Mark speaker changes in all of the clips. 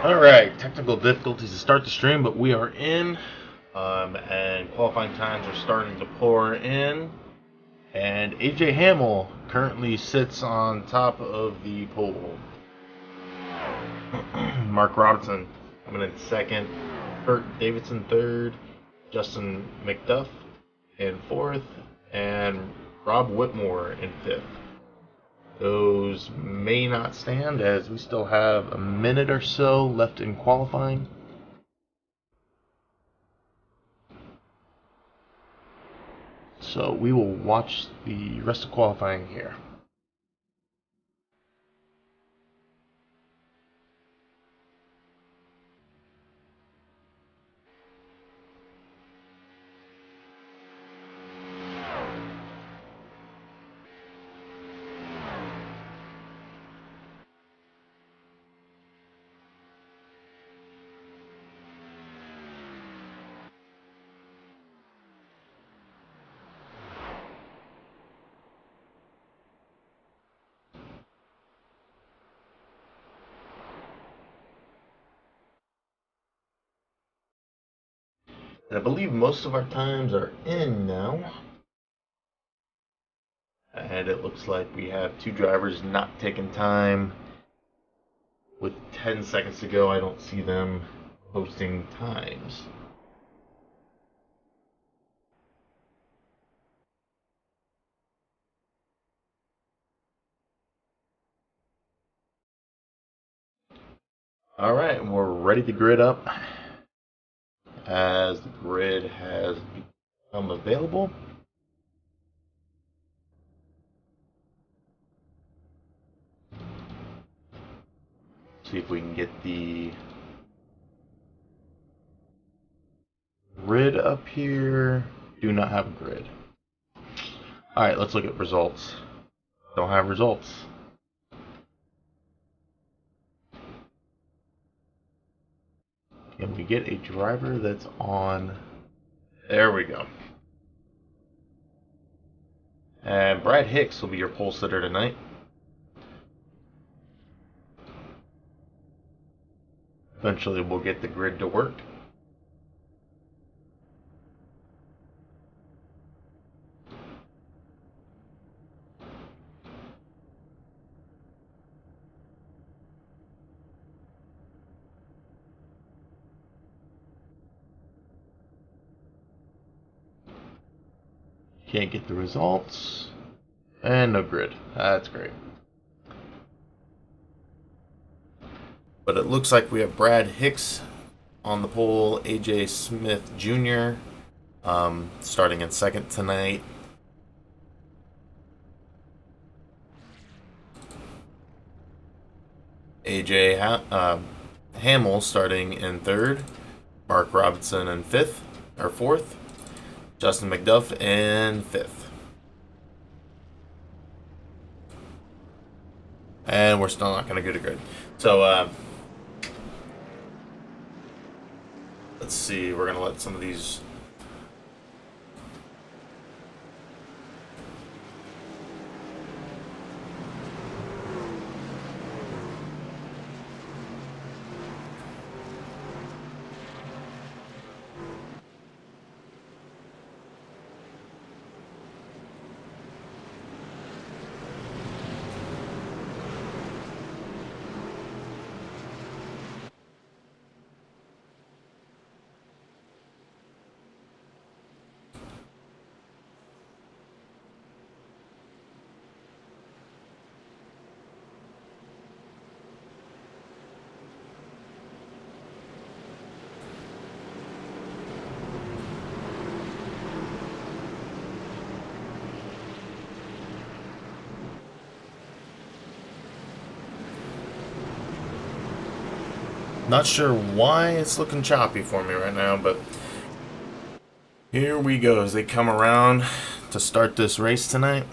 Speaker 1: Alright, technical difficulties to start the stream, but we are in. And qualifying times are starting to pour in. And AJ Hamill currently sits on top of the pole. Mark Robinson coming in second. Kurt Davidson third. Justin McDuff in fourth. And Rob Whitmore in fifth. Those may not stand as we still have a minute or so left in qualifying. So we will watch the rest of qualifying here. And I believe most of our times are in now. And it looks like we have two drivers not taking time. With 10 seconds to go, I don't see them posting times. Alright, and we're ready to grid up as the grid has become available. See if we can get the grid up here. Do not have a grid. Alright, let's look at results. Don't have results. Can we get a driver that's on? There we go. And Brad Hicks will be your pole sitter tonight. Eventually we'll get the grid to work. Can't get the results. And no grid. That's great. But it looks like we have Brad Hicks on the pole, AJ Smith Jr. Starting in second tonight. AJ Hamill starting in third. Mark Robinson in fifth or fourth. Justin McDuff in fifth. And we're still not going to get a grid. So, let's see. We're going to let some of these... Not sure why it's looking choppy for me right now, but here we go as they come around to start this race tonight.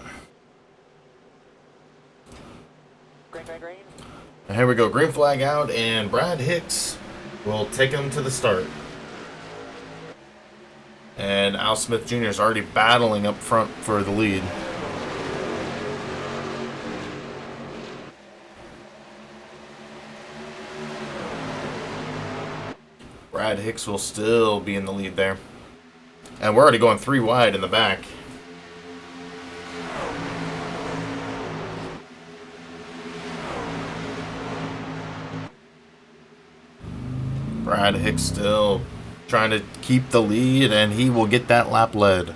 Speaker 2: Green.
Speaker 1: And here we go, green flag out, and Brad Hicks will take him to the start. And Al Smith Jr. is already battling up front for the lead. Brad Hicks will still be in the lead there. And we're already going 3 wide in the back. Brad Hicks still trying to keep the lead, and he will get that lap led.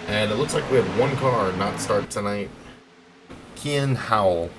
Speaker 1: And it looks like we have one car not start tonight. Kian Howell.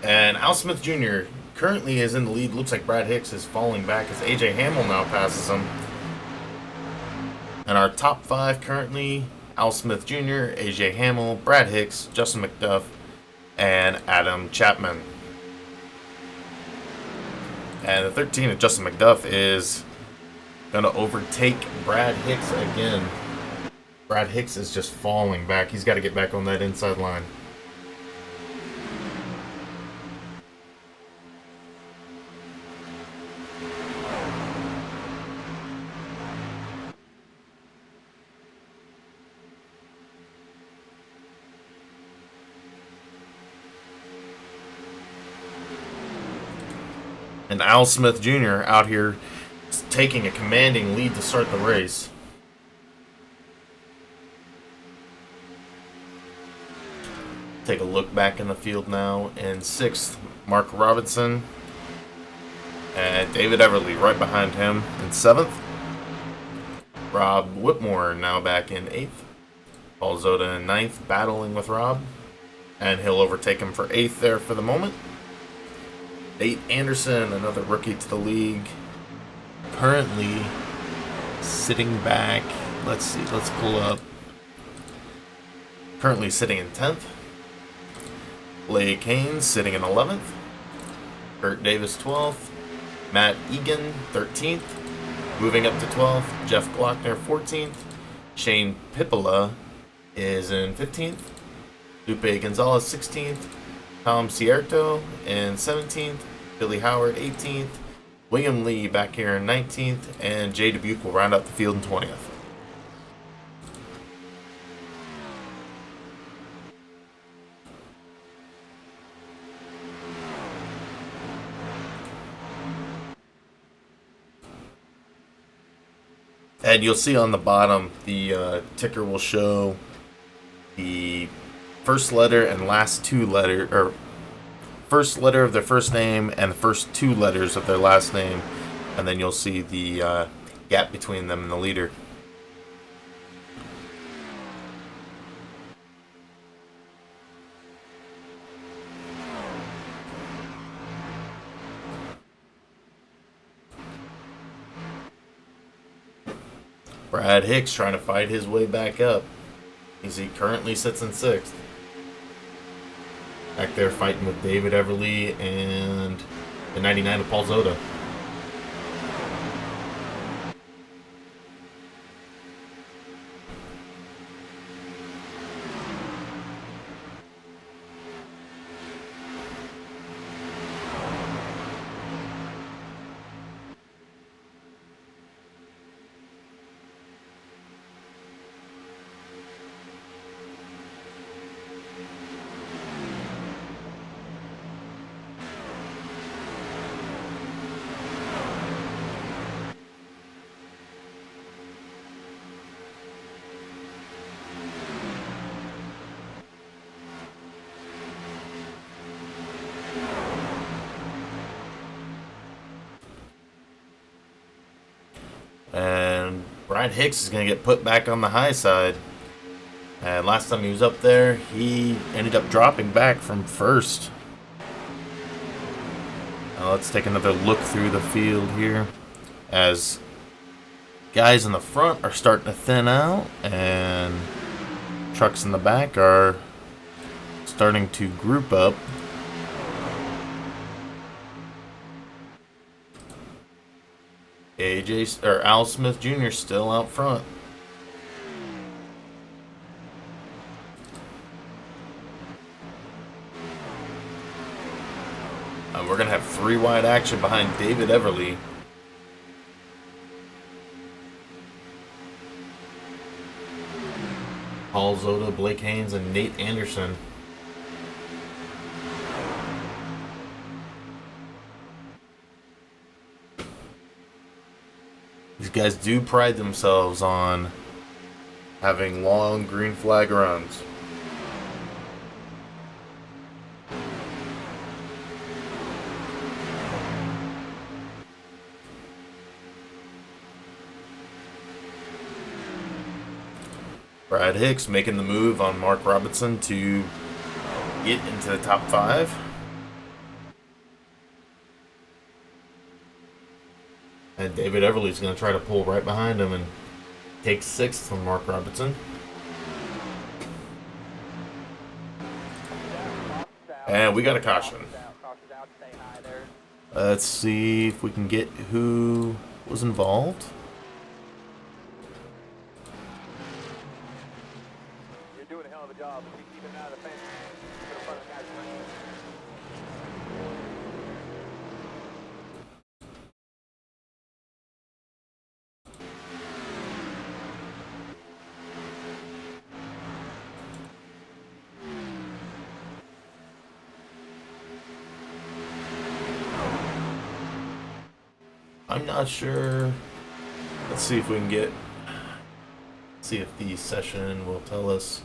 Speaker 1: And Al Smith Jr. currently is in the lead. Looks like Brad Hicks is falling back as AJ Hamill now passes him. And our top 5 currently, Al Smith Jr., AJ Hamill, Brad Hicks, Justin McDuff, and Adam Chapman. And the 13 of Justin McDuff is going to overtake Brad Hicks again. Brad Hicks is just falling back. He's got to get back on that inside line. And Al Smith Jr. out here taking a commanding lead to start the race. Take a look back in the field now. In 6th, Mark Robinson. And David Everly right behind him. In 7th, Rob Whitmore now back in 8th. Paul Zoda in 9th, battling with Rob. And he'll overtake him for 8th there for the moment. Nate Anderson, another rookie to the league, currently sitting back. Let's see, let's pull up. Currently sitting in 10th. Blake Haynes sitting in 11th. Kurt Davis 12th. Matt Egan 13th. Moving up to 12th, Jeff Glockner 14th. Shane Pippola is in 15th. Lupe Gonzalez 16th. Tom Cierto in 17th, Billy Howard 18th, William Lee back here in 19th, and Jay Dubuque will round out the field in 20th. And you'll see on the bottom, the ticker will show the first letter and last 2 letter, or first letter of their first name and the first 2 letters of their last name, and then you'll see the gap between them and the leader. Brad Hicks trying to fight his way back up, as he currently sits in 6th. Back there fighting with David Everly and the 99 of Paul Zoda. And Brad Hicks is going to get put back on the high side. And last time he was up there, he ended up dropping back from 1st. Now let's take another look through the field here, as guys in the front are starting to thin out and trucks in the back are starting to group up. Al Smith Jr. still out front. And we're going to have 3 wide action behind David Everly. Paul Zoda, Blake Haynes, and Nate Anderson. These guys do pride themselves on having long green flag runs. Brad Hicks making the move on Mark Robinson to get into the top 5. And David Everly's going to try to pull right behind him and take 6th from Mark Robinson. And we got a caution. Let's see if we can get who was involved.
Speaker 2: You're doing a hell of a job. Keep it out of the fence. Put in front of the guy's money.
Speaker 1: I'm not sure. Let's see if we can get. See if the session will tell us.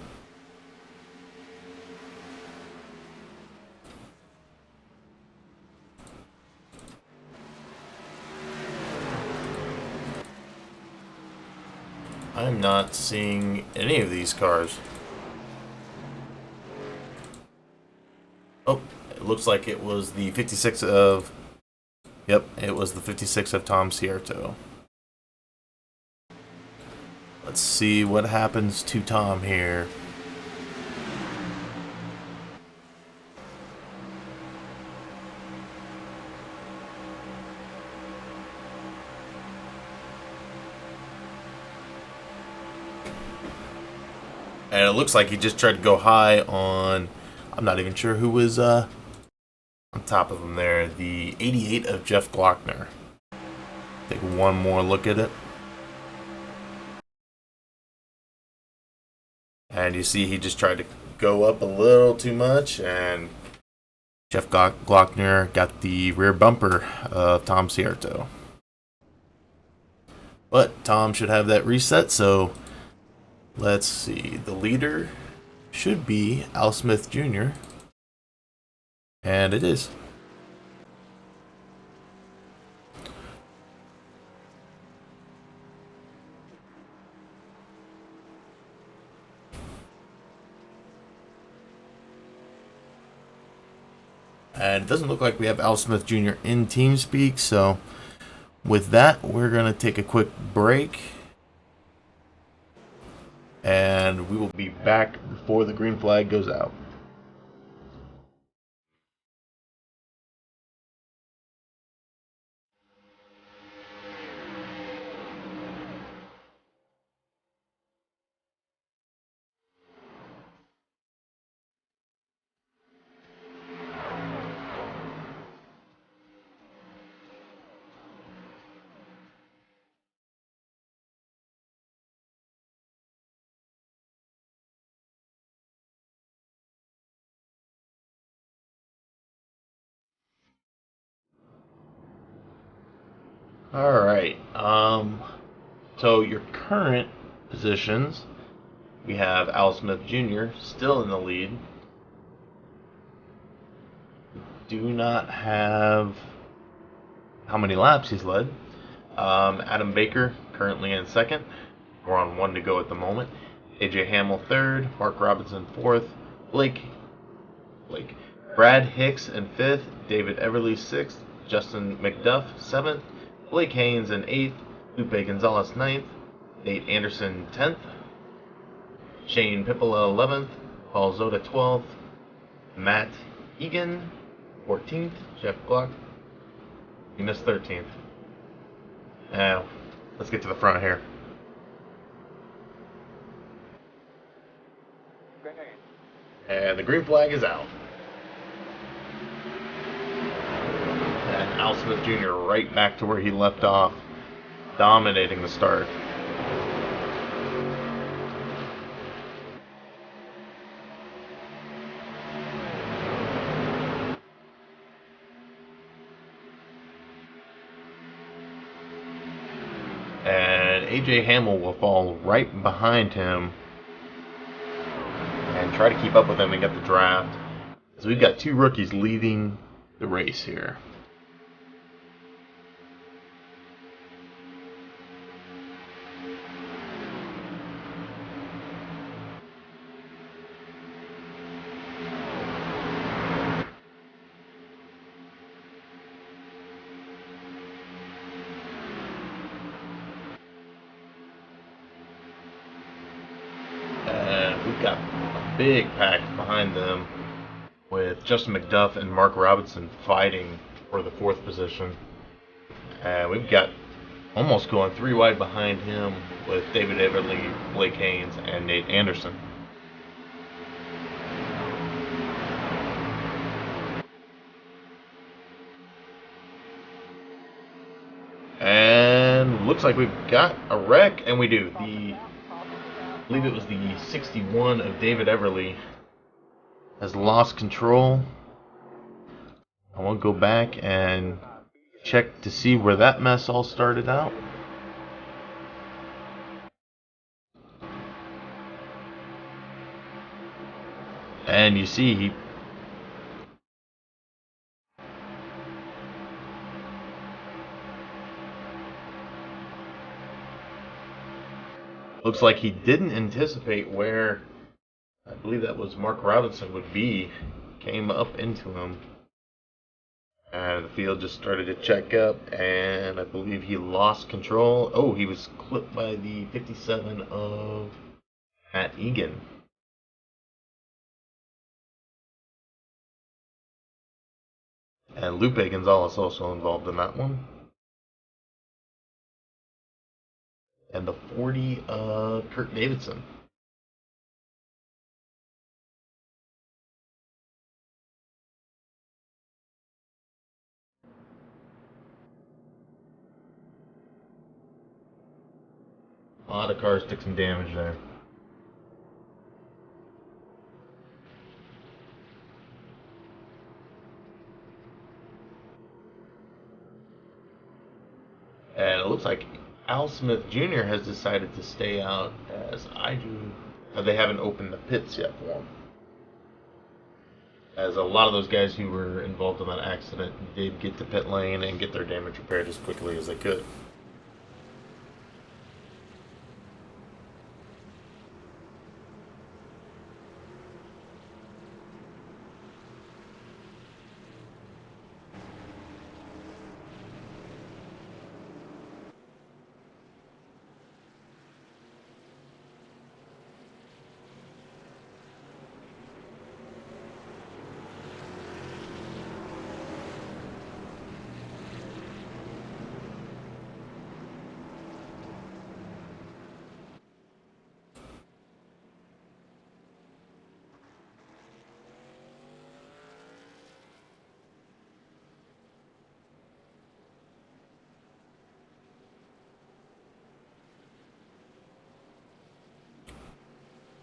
Speaker 1: I'm not seeing any of these cars. Oh, it looks like it was the 56 of. Yep, it was the 56 of Tom Cierto. Let's see what happens to Tom here. And it looks like he just tried to go high on, I'm not even sure who was on top of him there, the 88 of Jeff Glockner. Take one more look at it. And you see he just tried to go up a little too much, and Jeff Glockner got the rear bumper of Tom Cierto. But Tom should have that reset, so let's see. The leader should be Al Smith Jr. And it is. And it doesn't look like we have Al Smith Jr. in TeamSpeak, so with that, we're going to take a quick break. And we will be back before the green flag goes out. All right. So your current positions, we have Al Smith Jr. still in the lead. Do not have how many laps he's led. Adam Baker currently in second. We're on 1 to go at the moment. AJ Hamill third. Mark Robinson fourth. Blake. Brad Hicks in fifth. David Everly sixth. Justin McDuff seventh. Blake Haynes in 8th, Lupe Gonzalez 9th, Nate Anderson 10th, Shane Pippola 11th, Paul Zoda 12th, Matt Egan 14th, Jeff Glock, you missed 13th. Let's get to the front here. And the green flag is out. And Al Smith Jr. right back to where he left off, dominating the start. And AJ Hamill will fall right behind him and try to keep up with him and get the draft. So we've got two rookies leading the race here. We've got a big pack behind them with Justin McDuff and Mark Robinson fighting for the 4th position. And we've got almost going 3 wide behind him with David Everly, Blake Haynes, and Nate Anderson. And looks like we've got a wreck, and we do. I believe it was the 61 of David Everly has lost control. I want to go back and check to see where that mess all started out. And you see he looks like he didn't anticipate where, I believe that was Mark Robinson, would be. Came up into him. And the field just started to check up, and I believe he lost control. Oh, he was clipped by the 57 of Matt Egan. And Lupe Gonzalez also involved in that one. And the 40 of Kurt Davidson. A lot of cars took some damage there. And it looks like Al Smith Jr. has decided to stay out, as I do. They haven't opened the pits yet for him. As a lot of those guys who were involved in that accident did get to pit lane and get their damage repaired as quickly as they could.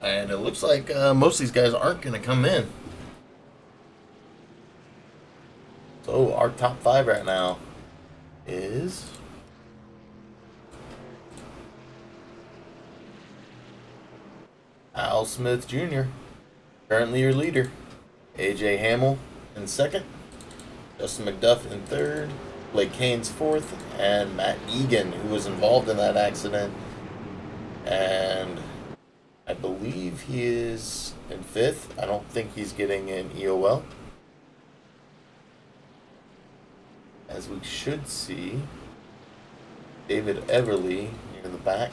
Speaker 1: And it looks like most of these guys aren't going to come in. So our top 5 right now is Al Smith Jr., currently your leader. AJ Hamill in 2nd. Justin McDuff in 3rd. Blake Haynes 4th. And Matt Egan, who was involved in that accident. And I believe he is in 5th. I don't think he's getting an EOL. As we should see David Everly near the back.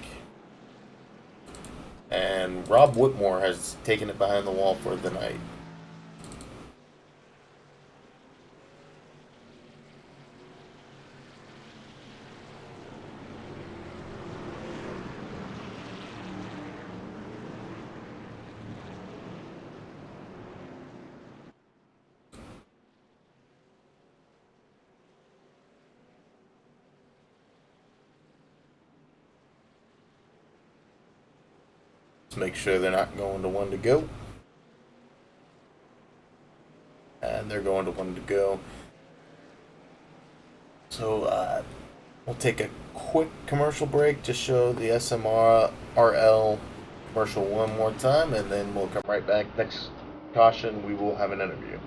Speaker 1: And Rob Whitmore has taken it behind the wall for the night. Let's make sure they're not going to one to go. And they're going to one to go. So we'll take a quick commercial break to show the SMRL commercial one more time, and then we'll come right back. Next caution, we will have an interview.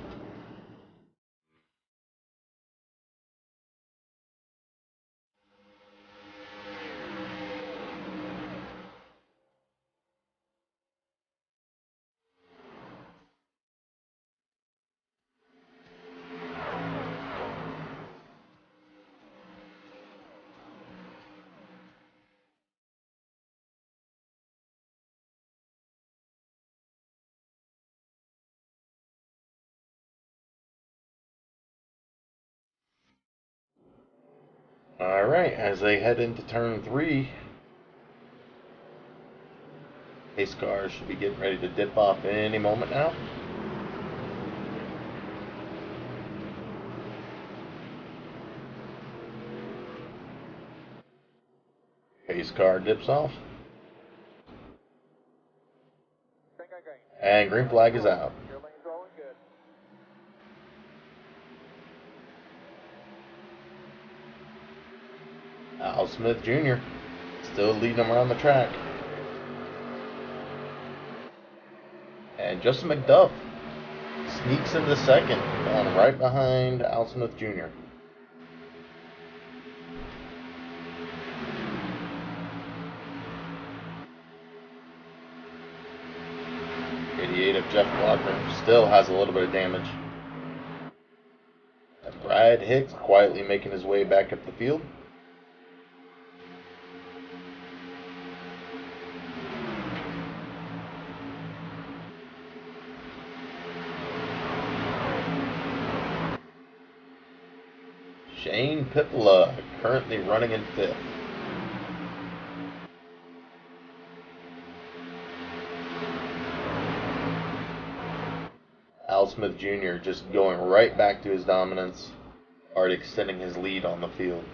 Speaker 1: Alright, as they head into turn 3, pace cars should be getting ready to dip off any moment now. Pace car dips off. And green flag is out.
Speaker 2: Your lane's rolling good.
Speaker 1: Al Smith Jr. still leading them around the track. And Justin McDuff sneaks into second, falling right behind Al Smith Jr. '88 of Jeff Glockner still has a little bit of damage. And Brad Hicks quietly making his way back up the field. Shane Pitla currently running in 5th. Al Smith Jr. just going right back to his dominance, already extending his lead on the field.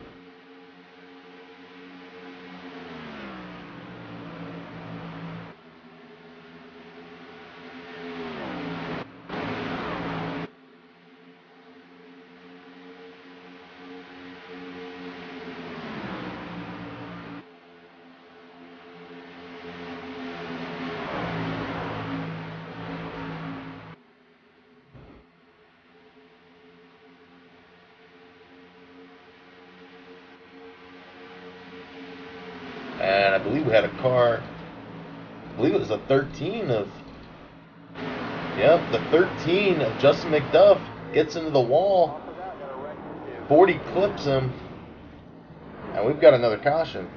Speaker 1: And I believe we had a car, I believe it was a 13 of, the 13 of Justin McDuff gets into the wall. 40 clips him. And we've got another caution.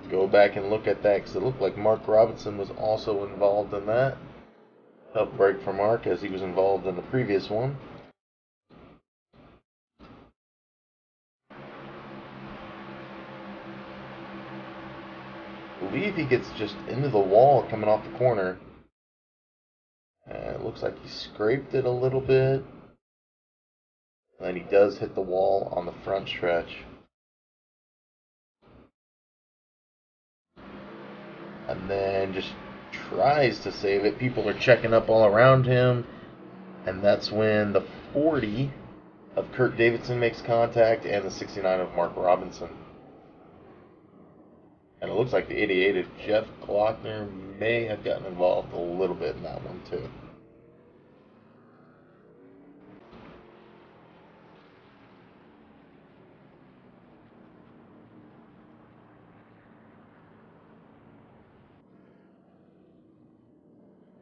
Speaker 1: Go back and look at that because it looked like Mark Robinson was also involved in that. Tough break for Mark as he was involved in the previous one. I believe he gets just into the wall coming off the corner. And it looks like he scraped it a little bit. And then he does hit the wall on the front stretch. And then just tries to save it. People are checking up all around him. And that's when the 40 of Kurt Davidson makes contact and the 69 of Mark Robinson. And it looks like the 88 of Jeff Glockner may have gotten involved a little bit in that one too.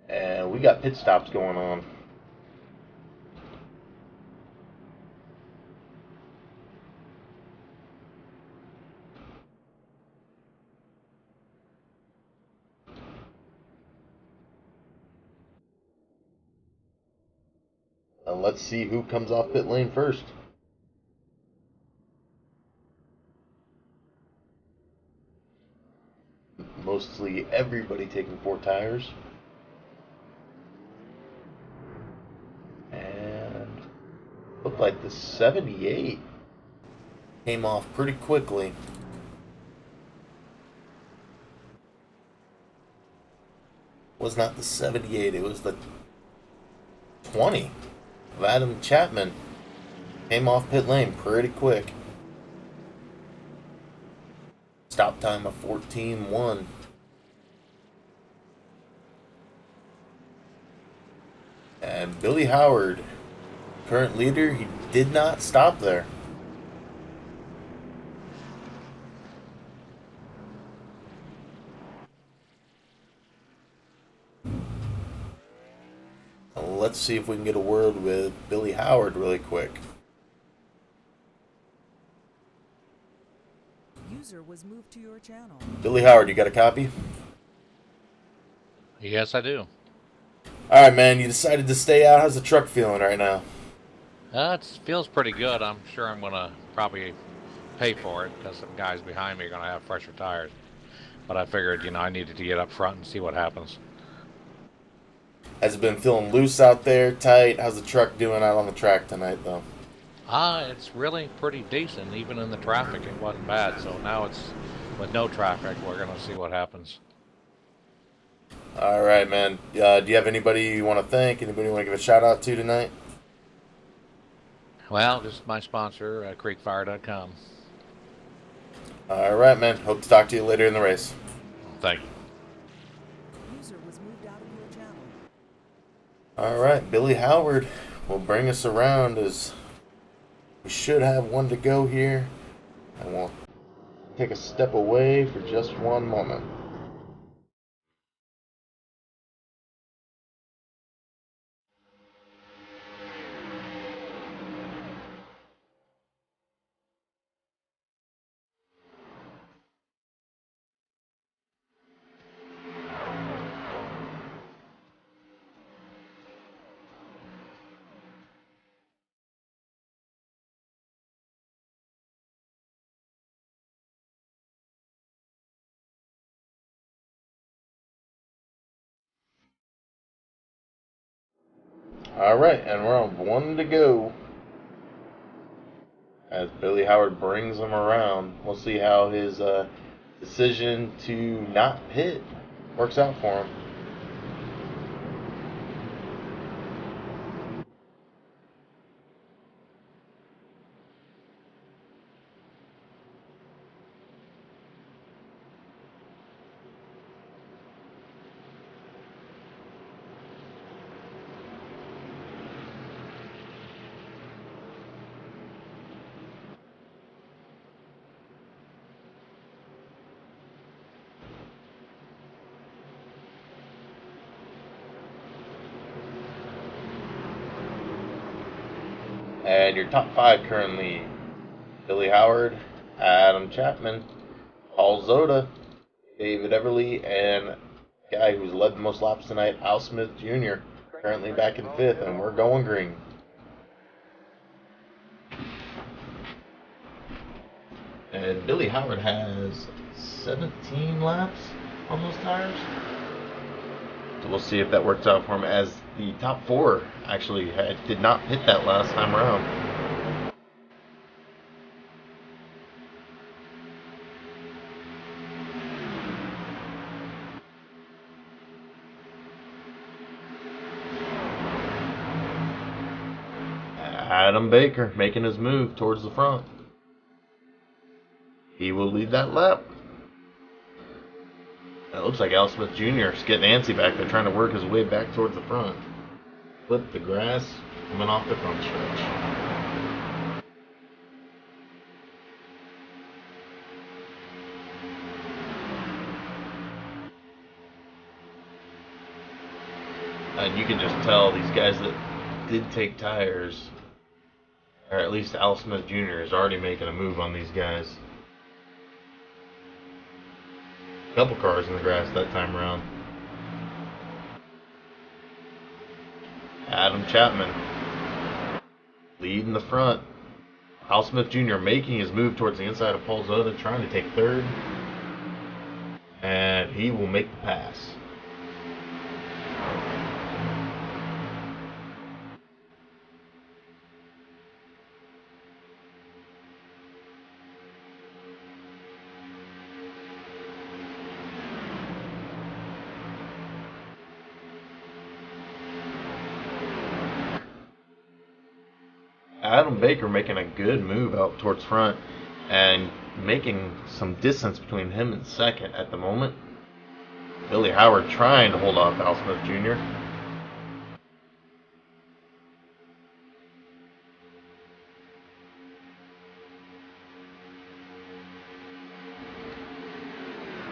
Speaker 1: And we got pit stops going on. Let's see who comes off pit lane first. Mostly everybody taking 4 tires. And looked like the 78 came off pretty quickly. Was not the 78, it was the 20 of Adam Chapman. Came off pit lane pretty quick. Stop time of 14.1. And Billy Howard, current leader, he did not stop there. Let's see if we can get a word with Billy Howard really quick.
Speaker 3: User was moved to your channel.
Speaker 1: Billy Howard, you got a copy?
Speaker 4: Yes, I do.
Speaker 1: Alright, man, you decided to stay out. How's the truck feeling right now?
Speaker 4: It feels pretty good. I'm sure I'm going to probably pay for it because some guys behind me are going to have fresher tires. But I figured, I needed to get up front and see what happens.
Speaker 1: Has it been feeling loose out there, tight? How's the truck doing out on the track tonight, though?
Speaker 4: It's really pretty decent. Even in the traffic, it wasn't bad. So now it's with no traffic, we're going to see what happens.
Speaker 1: All right, man. Do you have anybody you want to thank? Anybody you want to give a shout out to tonight?
Speaker 4: Well, just my sponsor, creekfire.com.
Speaker 1: All right, man. Hope to talk to you later in the race.
Speaker 4: Thank you.
Speaker 3: User was moved out of your channel.
Speaker 1: All right, Billy Howard will bring us around as we should have one to go here. And we'll take a step away for just one moment. All right, and we're on one to go. As Billy Howard brings him around, we'll see how his decision to not pit works out for him. And your top 5 currently: Billy Howard, Adam Chapman, Paul Zoda, David Everly, and guy who's led the most laps tonight, Al Smith Jr., currently back in 5th, and we're going green. And Billy Howard has 17 laps on those tires. So we'll see if that works out for him, as the top 4 actually did not pit that last time around. Adam Baker making his move towards the front. He will lead that lap. It looks like Al Smith Jr. is getting antsy back there, trying to work his way back towards the front. Flip the grass, coming off the front stretch. And you can just tell these guys that did take tires, or at least Al Smith Jr. is already making a move on these guys. Couple cars in the grass that time around. Adam Chapman Lead in the front. Al Smith Jr. making his move towards the inside of Paul Zota, trying to take third. And he will make the pass. Adam Baker making a good move out towards front and making some distance between him and second at the moment. Billy Howard trying to hold off Al Smith Jr.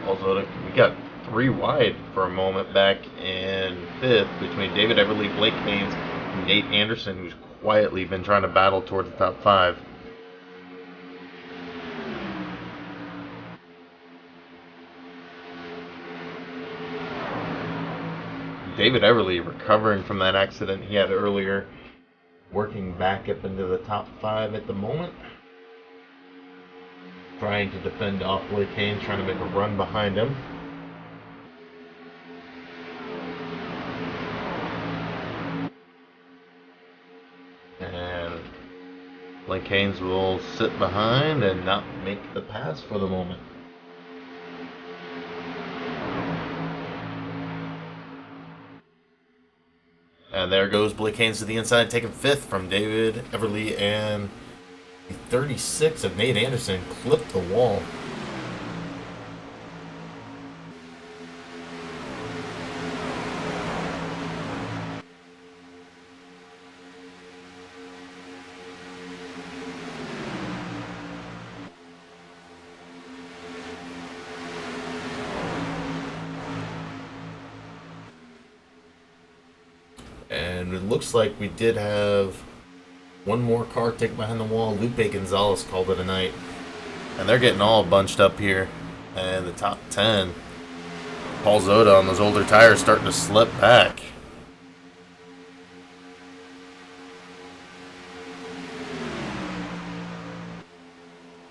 Speaker 1: Also, we got 3 wide for a moment back in 5th between David Everly, Blake Haynes, and Nate Anderson, who's quietly been trying to battle towards the top 5. David Everly recovering from that accident he had earlier, working back up into the top 5 at the moment. Trying to defend off Blake Haynes, trying to make a run behind him. And Blake Haynes will sit behind and not make the pass for the moment. And there goes Blake Haynes to the inside, taking 5th from David Everly, and the 36 of Nate Anderson clipped the wall. And it looks like we did have one more car take behind the wall. Lupe Gonzalez called it a night. And they're getting all bunched up here. And the top 10. Paul Zota on those older tires starting to slip back.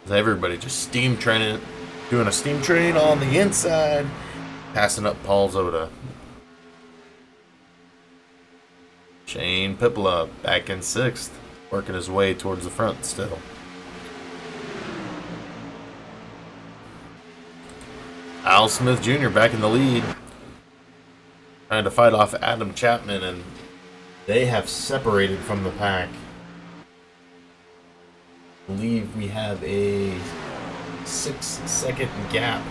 Speaker 1: Everybody just steam training, doing a steam train on the inside, passing up Paul Zota. Shane Pippola back in 6th, working his way towards the front still. Al Smith Jr. back in the lead, trying to fight off Adam Chapman, and they have separated from the pack. I believe we have a 6-second gap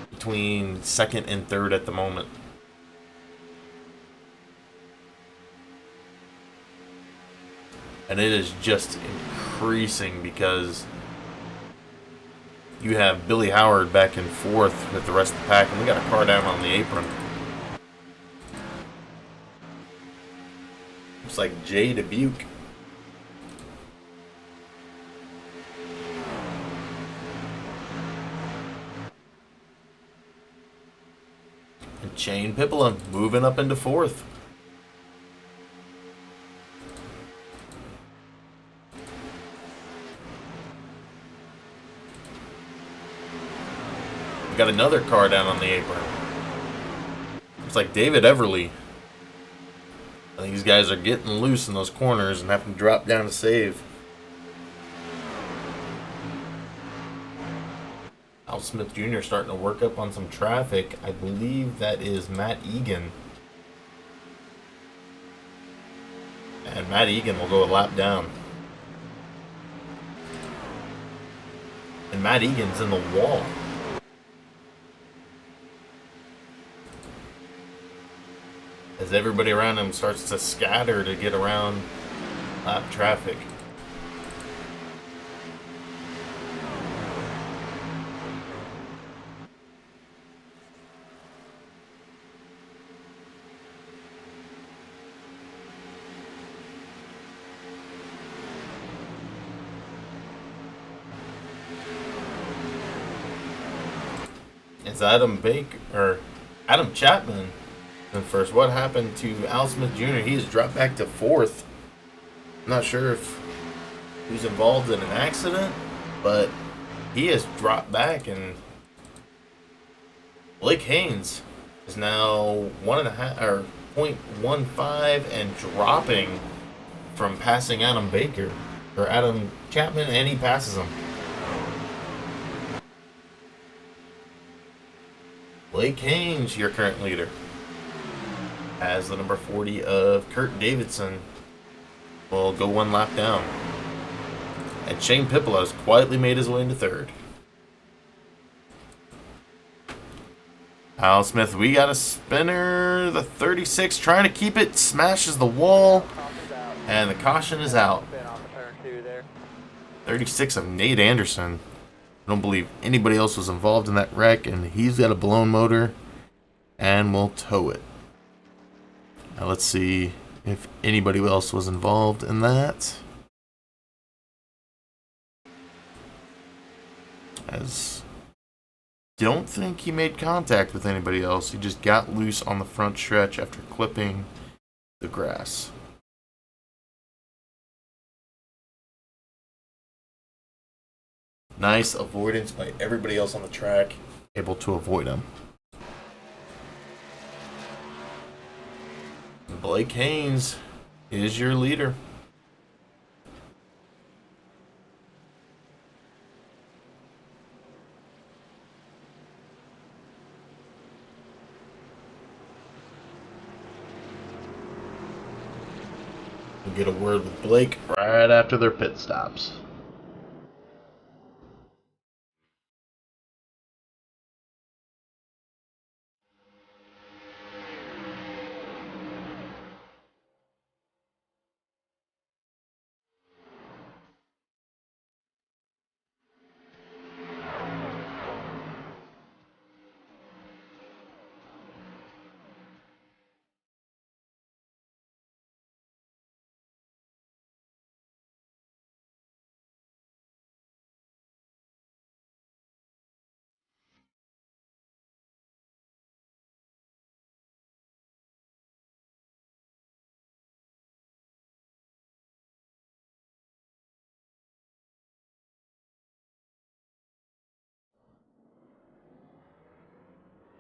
Speaker 1: between 2nd and 3rd at the moment. And it is just increasing because you have Billy Howard back in 4th with the rest of the pack, and we got a car down on the apron. Looks like Jay Dubuque. And Shane Pippola moving up into 4th. Got another car down on the apron. Looks like David Everly. I think these guys are getting loose in those corners and having to drop down to save. Al Smith Jr. starting to work up on some traffic. I believe that is Matt Egan. And Matt Egan will go a lap down. And Matt Egan's in the wall. As everybody around him starts to scatter to get around lap traffic. It's Adam Chapman. And first, what happened to Al Smith Jr.? He has dropped back to 4th. I'm not sure if who's involved in an accident, but he has dropped back, and Blake Haynes is now 1.5 or 0.15 and dropping from passing Adam Baker or Adam Chapman, and he passes him. Blake Haynes, your current leader, as the number 40 of Kurt Davidson will go one lap down. And Shane Pippola has quietly made his way into third. Al Smith, we got a spinner. The 36 trying to keep it, smashes the wall, and the caution is out. 36 of Nate Anderson. I don't believe anybody else was involved in that wreck, and he's got a blown motor, and we'll tow it. Now let's see if anybody else was involved in that. As don't think he made contact with anybody else. He just got loose on the front stretch after clipping the grass. Nice avoidance by everybody else on the track, able to avoid him. Blake Haynes is your leader. We'll get a word with Blake right after their pit stops.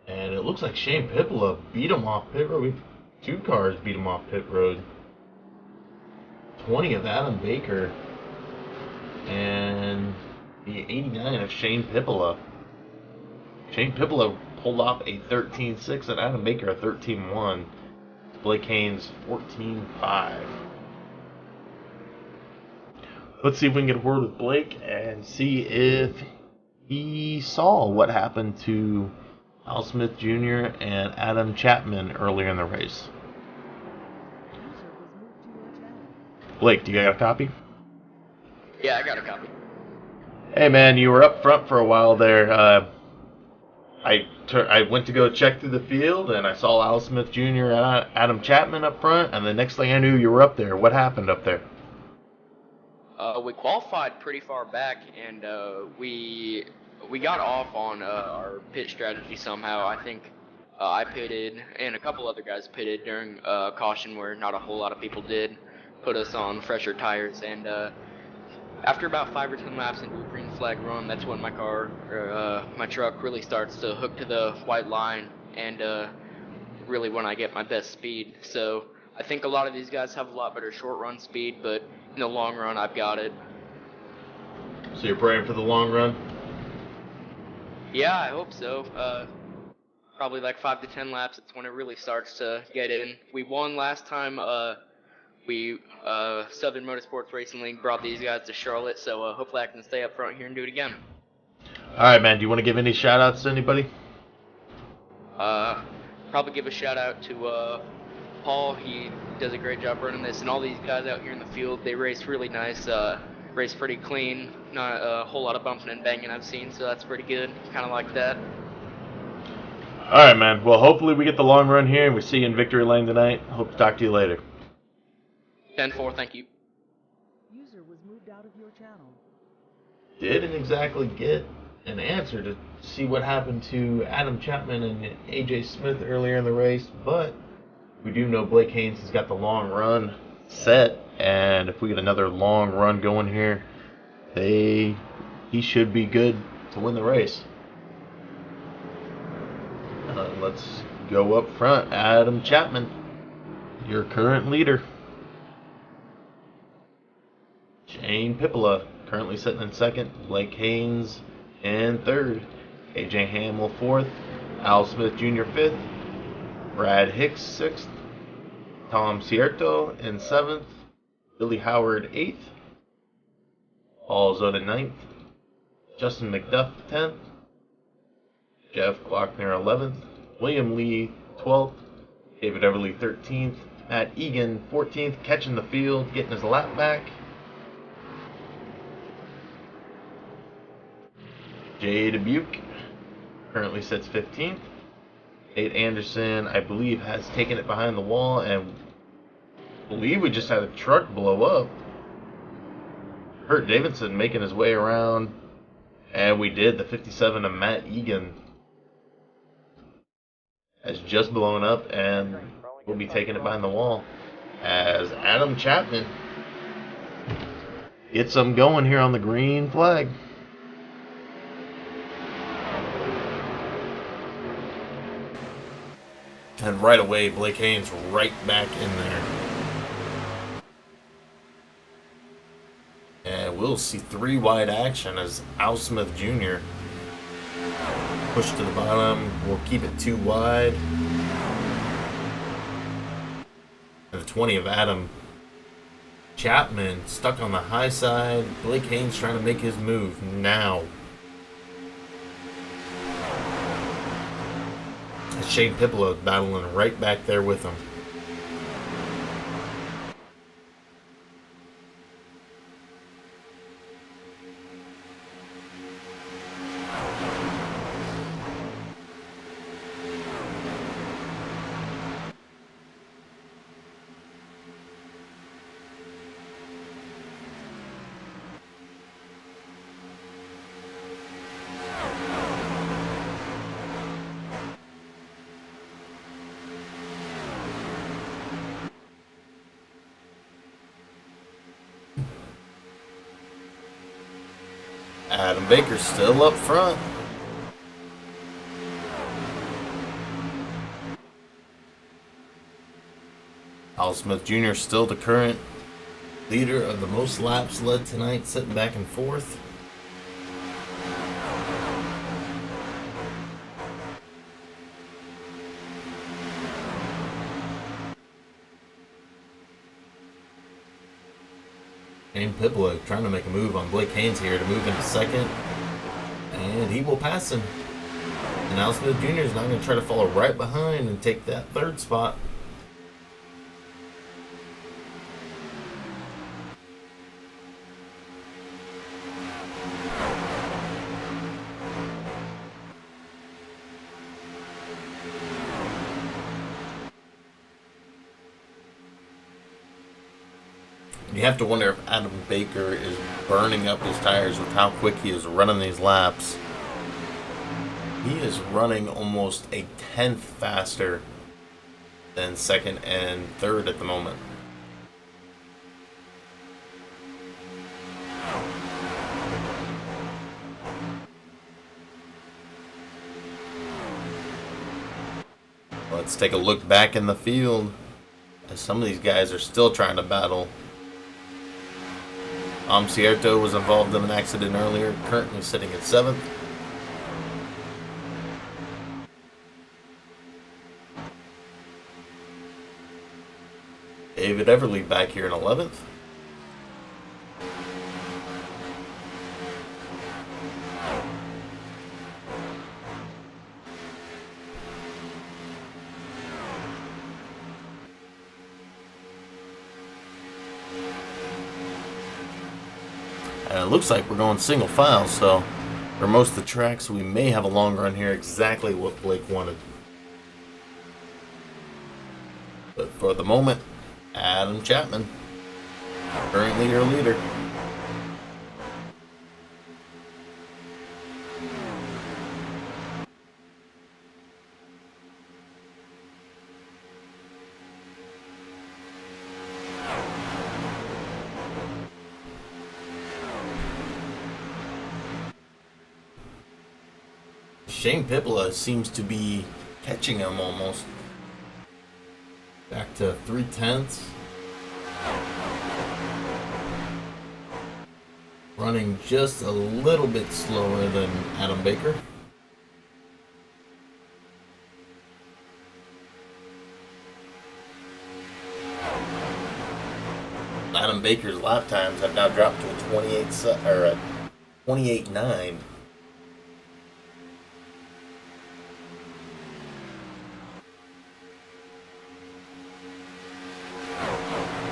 Speaker 1: And it looks like Shane Pippola beat him off pit road. Two cars beat him off pit road. 20 of Adam Baker. And the 89 of Shane Pippola. Shane Pippola pulled off a 13.6 and Adam Baker a 13.1. Blake Haynes 14.5. Let's see if we can get a word with Blake and see if he saw what happened to Al Smith Jr. and Adam Chapman earlier in the race. Blake, do you got a copy?
Speaker 5: Yeah, I got a copy.
Speaker 1: Hey man, you were up front for a while there. I went to go check through the field and I saw Al Smith Jr. and Adam Chapman up front, and the next thing I knew, you were up there. What happened up there?
Speaker 5: We qualified pretty far back, and we got off on our pit strategy somehow. I think I pitted, and a couple other guys pitted during caution where not a whole lot of people did. Put us on fresher tires, and after about 5 or 10 laps into a green flag run, that's when my truck really starts to hook to the white line, and really when I get my best speed. So I think a lot of these guys have a lot better short run speed, but in the long run, I've got it.
Speaker 1: So you're praying for the long run?
Speaker 5: Yeah, I hope so. Probably like 5 to 10 laps, it's when it really starts to get in. We won last time. Southern Motorsports Racing League brought these guys to Charlotte, so hopefully I can stay up front here and do it again.
Speaker 1: All right, man. Do you want to give any shout-outs to anybody?
Speaker 5: Probably give a shout-out to Paul. He does a great job running this, and all these guys out here in the field, they race really nice, race pretty clean, not a whole lot of bumping and banging I've seen, so that's pretty good. Kind of like that.
Speaker 1: All right, man. Well, hopefully we get the long run here and we see you in victory lane tonight. Hope to talk to you later.
Speaker 5: 10-4, thank you.
Speaker 3: User was moved out of your channel.
Speaker 1: Didn't exactly get an answer to see what happened to Adam Chapman and AJ Smith earlier in the race, but we do know Blake Haynes has got the long run set. And if we get another long run going here, he should be good to win the race. Let's go up front. Adam Chapman, your current leader. Shane Pippola currently sitting in second. Blake Haynes in third. AJ Hamill fourth. Al Smith Jr. fifth. Brad Hicks sixth. Tom Cierto in seventh. Billy Howard eighth. Paul Zoda ninth. Justin McDuff 10th. Jeff Glockner 11th. William Lee 12th. David Everly 13th. Matt Egan 14th, catching the field, getting his lap back. Jay Dubuque currently sits 15th. Nate Anderson, I believe, has taken it behind the wall, and I believe we just had a truck blow up. Kurt Davidson making his way around, and we did. The 57 of Matt Egan has just blown up, and we'll be taking it behind the wall as Adam Chapman gets them going here on the green flag. And right away, Blake Haynes right back in there. And we'll see 3 wide action as Al Smith Jr. push to the bottom. We'll keep it 2 wide. And the 20 of Adam Chapman stuck on the high side. Blake Haynes trying to make his move now. Shane Pippola battling right back there with him. Adam Baker's still up front. Al Smith Jr. still the current leader of the most laps led tonight, sitting back and forth. Shane Pippola trying to make a move on Blake Haynes here to move into second. And he will pass him. And Al Smith Jr. is now going to try to follow right behind and take that 3rd spot. You have to wonder if Adam Baker is burning up his tires with how quick he is running these laps. He is running almost a 10th faster than 2nd and 3rd at the moment. Let's take a look back in the field as some of these guys are still trying to battle. Cierto was involved in an accident earlier, currently sitting at 7th. David Everly back here in 11th. And it looks like we're going single file, so for most of the tracks, we may have a long run here, exactly what Blake wanted. But for the moment, Adam Chapman, currently your leader. Shane Pippola seems to be catching him almost. Back to 3/10. Running just a little bit slower than Adam Baker. Adam Baker's lap times have now dropped to a 28.9.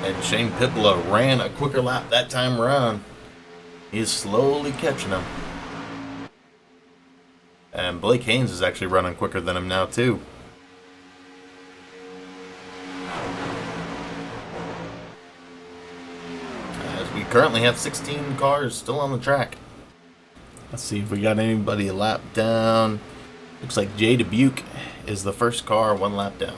Speaker 1: And Shane Pippola ran a quicker lap that time around. He's slowly catching him. And Blake Haynes is actually running quicker than him now too. As we currently have 16 cars still on the track. Let's see if we got anybody a lap down. Looks like Jay Dubuque is the first car 1 lap down.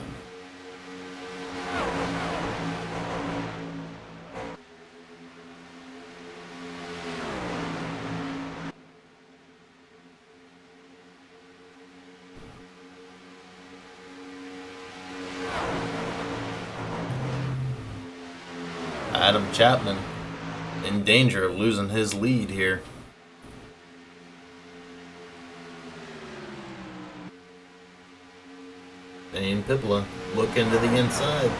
Speaker 1: Adam Chapman in danger of losing his lead here. Shane Pippola looking to the inside.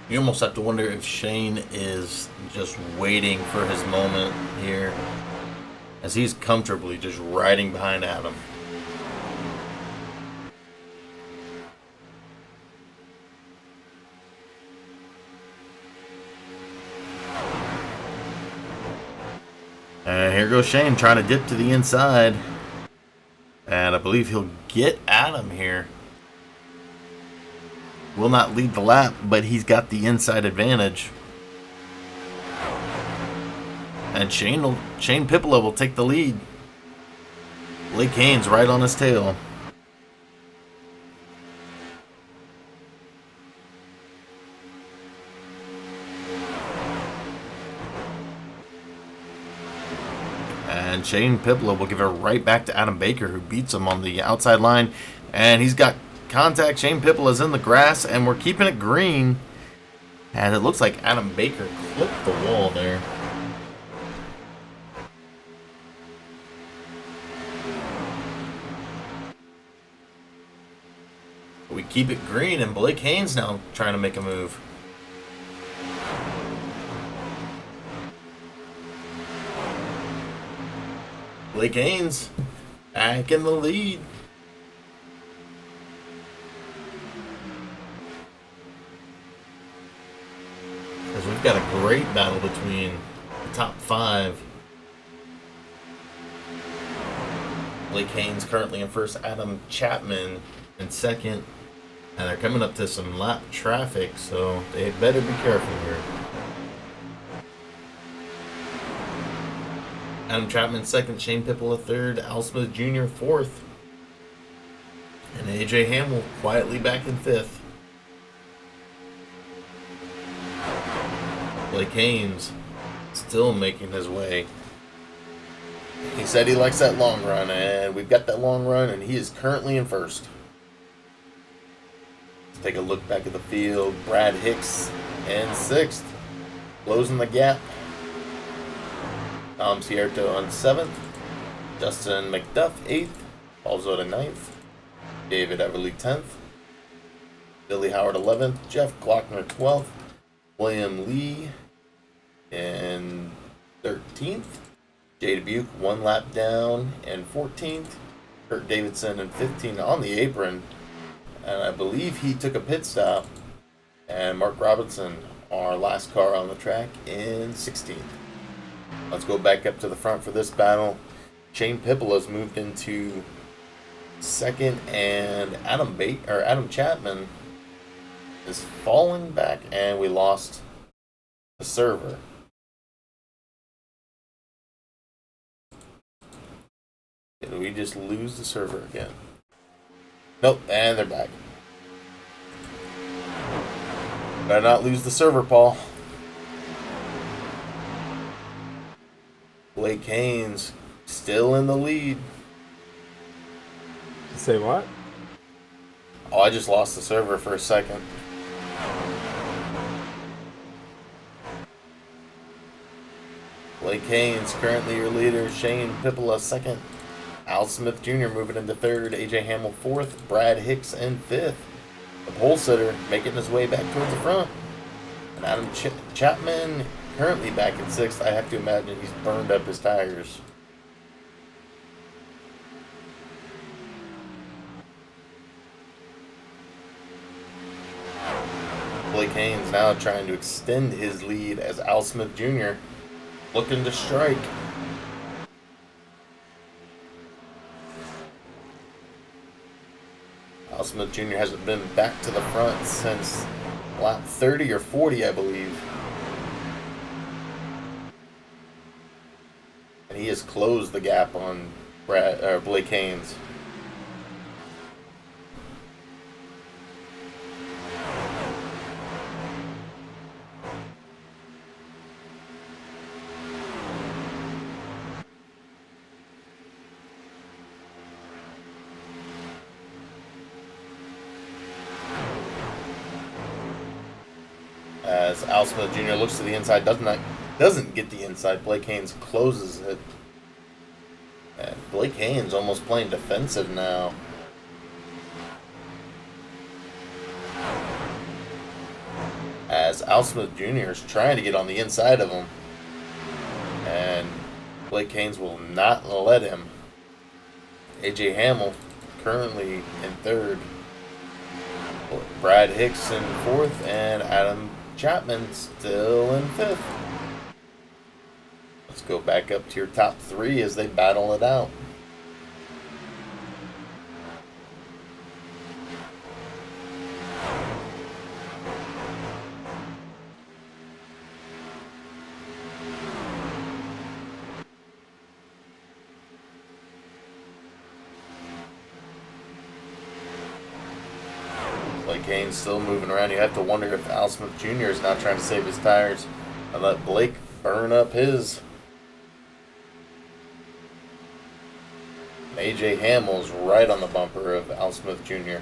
Speaker 1: You almost have to wonder if Shane is just waiting for his moment here, as he's comfortably just riding behind Adam. And here goes Shane trying to dip to the inside. And I believe he'll get Adam here. Will not lead the lap, but he's got the inside advantage. And Shane Pippola will take the lead. Blake Haynes right on his tail. And Shane Pippola will give it right back to Adam Baker, who beats him on the outside line. And he's got contact. Shane Pippola's in the grass, and we're keeping it green. And it looks like Adam Baker clipped the wall there. We keep it green, and Blake Haynes now trying to make a move. Blake Haynes back in the lead. As we've got a great battle between the top 5. Blake Haynes currently in first, Adam Chapman in second. And they're coming up to some lap traffic, so they better be careful here. Adam Chapman second, Shane Pippola third, Al Smith Jr. fourth. And AJ Hamill quietly back in fifth. Blake Haynes still making his way. He said he likes that long run, and we've got that long run, and he is currently in first. Let's take a look back at the field. Brad Hicks in sixth, closing the gap. Tom Cierto on 7th, Justin McDuff 8th, Paul Zota 9th, David Everly 10th, Billy Howard 11th, Jeff Glockner 12th, William Lee in 13th, Jay Dubuque 1 lap down and 14th, Kurt Davidson in 15th on the apron, and I believe he took a pit stop, and Mark Robinson, our last car on the track, in 16th. Let's go back up to the front for this battle. Shane Pippola's moved into second, and Adam Chapman is falling back, and we lost the server. Did we just lose the server again? Nope, and they're back. Better not lose the server, Paul. Blake Haynes still in the lead.
Speaker 6: Say what?
Speaker 1: Oh, I just lost the server for a second. Blake Haynes currently your leader. Shane Pippola second. Al Smith Jr. moving into third. AJ Hamill fourth. Brad Hicks in fifth. The pole sitter making his way back towards the front. And Adam Chapman currently back in sixth. I have to imagine he's burned up his tires. Blake Haynes now trying to extend his lead as Al Smith Jr. looking to strike. Al Smith Jr. hasn't been back to the front since lap 30 or 40, I believe. And he has closed the gap on Blake Haynes. As Al Smith Jr. looks to the inside, doesn't get the inside. Blake Haynes closes it. And Blake Haynes almost playing defensive now. As Al Smith Jr. is trying to get on the inside of him. And Blake Haynes will not let him. AJ Hamill currently in third. Brad Hicks in fourth, and Adam Chapman still in fifth. Let's go back up to your top three as they battle it out. Blake Haynes still moving around. You have to wonder if Al Smith Jr. is not trying to save his tires and let Blake burn up his. AJ Hamill's right on the bumper of Al Smith Jr.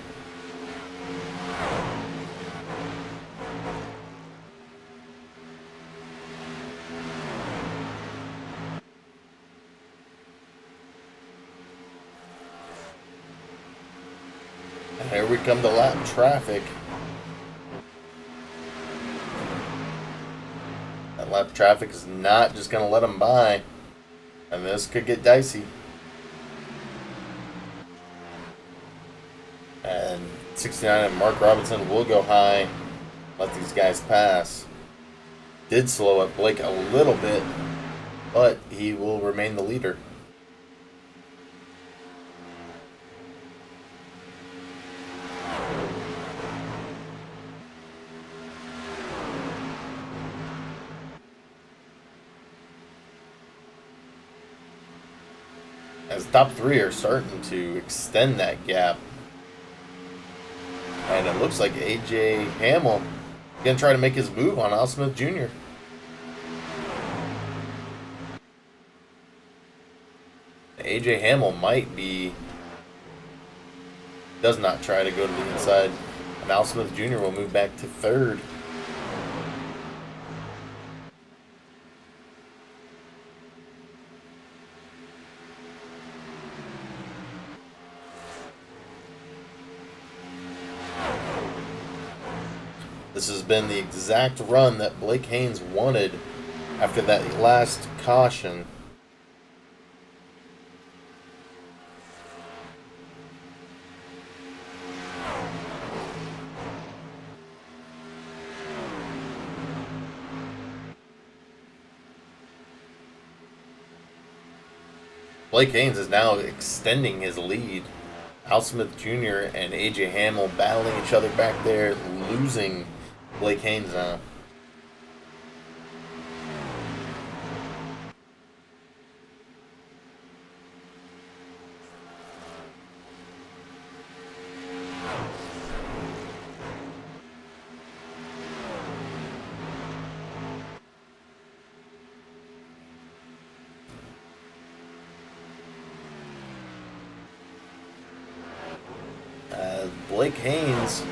Speaker 1: And here we come to lap traffic. That lap traffic is not just going to let him by. And this could get dicey. And 69 and Mark Robinson will go high. Let these guys pass. Did slow up Blake a little bit, but he will remain the leader. As top three are starting to extend that gap. And it looks like AJ Hamill going to try to make his move on Al Smith Jr. AJ Hamill might be... does not try to go to the inside. And Al Smith Jr. will move back to third. This has been the exact run that Blake Haynes wanted after that last caution. Blake Haynes is now extending his lead. Al Smith Jr. and AJ Hamill battling each other back there, losing Blake Haynes now. Blake Haynes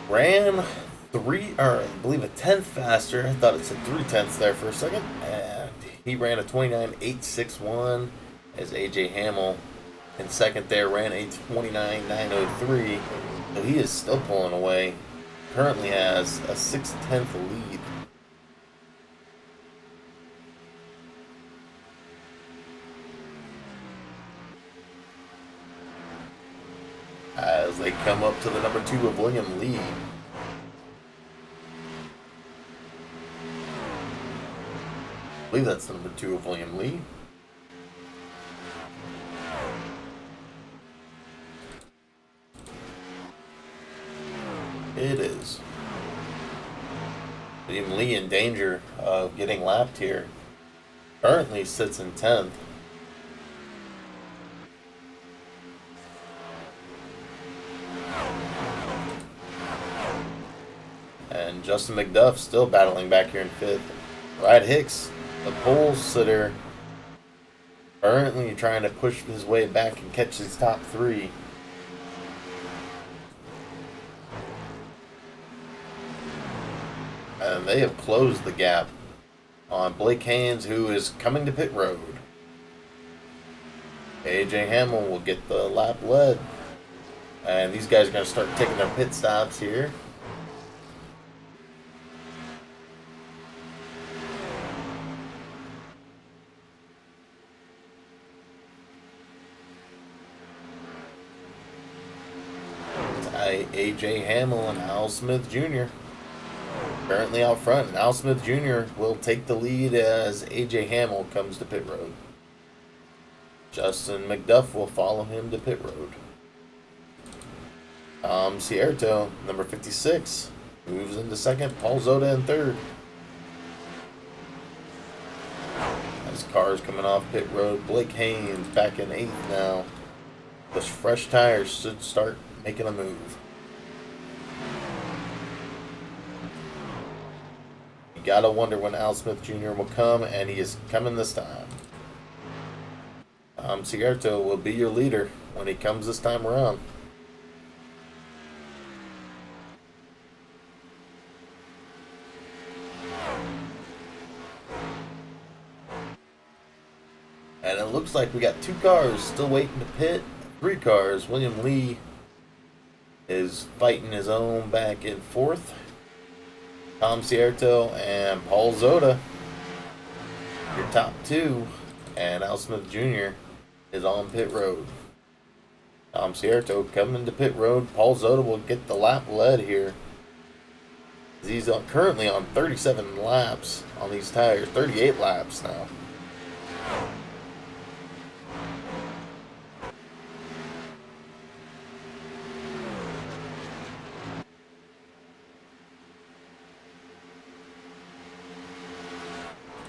Speaker 1: ran I believe a tenth faster. I thought it said 3/10 there for a second. And he ran a 29.861 as AJ Hamill in second there ran a 29.903. So he is still pulling away. Currently has a 6/10 lead. As they come up to the number 2 of William Lee. I believe that's the number 2 of William Lee. It is. William Lee in danger of getting lapped here. Currently sits in 10th. And Justin McDuff still battling back here in 5th. Brad Hicks, the pole sitter, currently trying to push his way back and catch his top 3. And they have closed the gap on Blake Haynes, who is coming to pit road. AJ Hamill will get the lap led. And these guys are going to start taking their pit stops here. AJ Hamill and Al Smith Jr. currently out front, and Al Smith Jr. will take the lead as AJ Hamill comes to pit road. Justin McDuff will follow him to pit road. Tom Cierto, number 56, moves into second. Paul Zoda in third. As cars coming off pit road, Blake Haynes back in 8th now. Those fresh tires should start making a move. You gotta wonder when Al Smith Jr. will come, and he is coming this time. Cierto will be your leader when he comes this time around. And it looks like we got 2 cars still waiting to pit. 3 cars. William Lee is fighting his own back in 4th. Tom Cierto and Paul Zoda, your top 2. And Al Smith Jr. is on pit road. Tom Cierto coming to pit road. Paul Zoda will get the lap led here. He's currently on 37 laps on these tires. 38 laps now.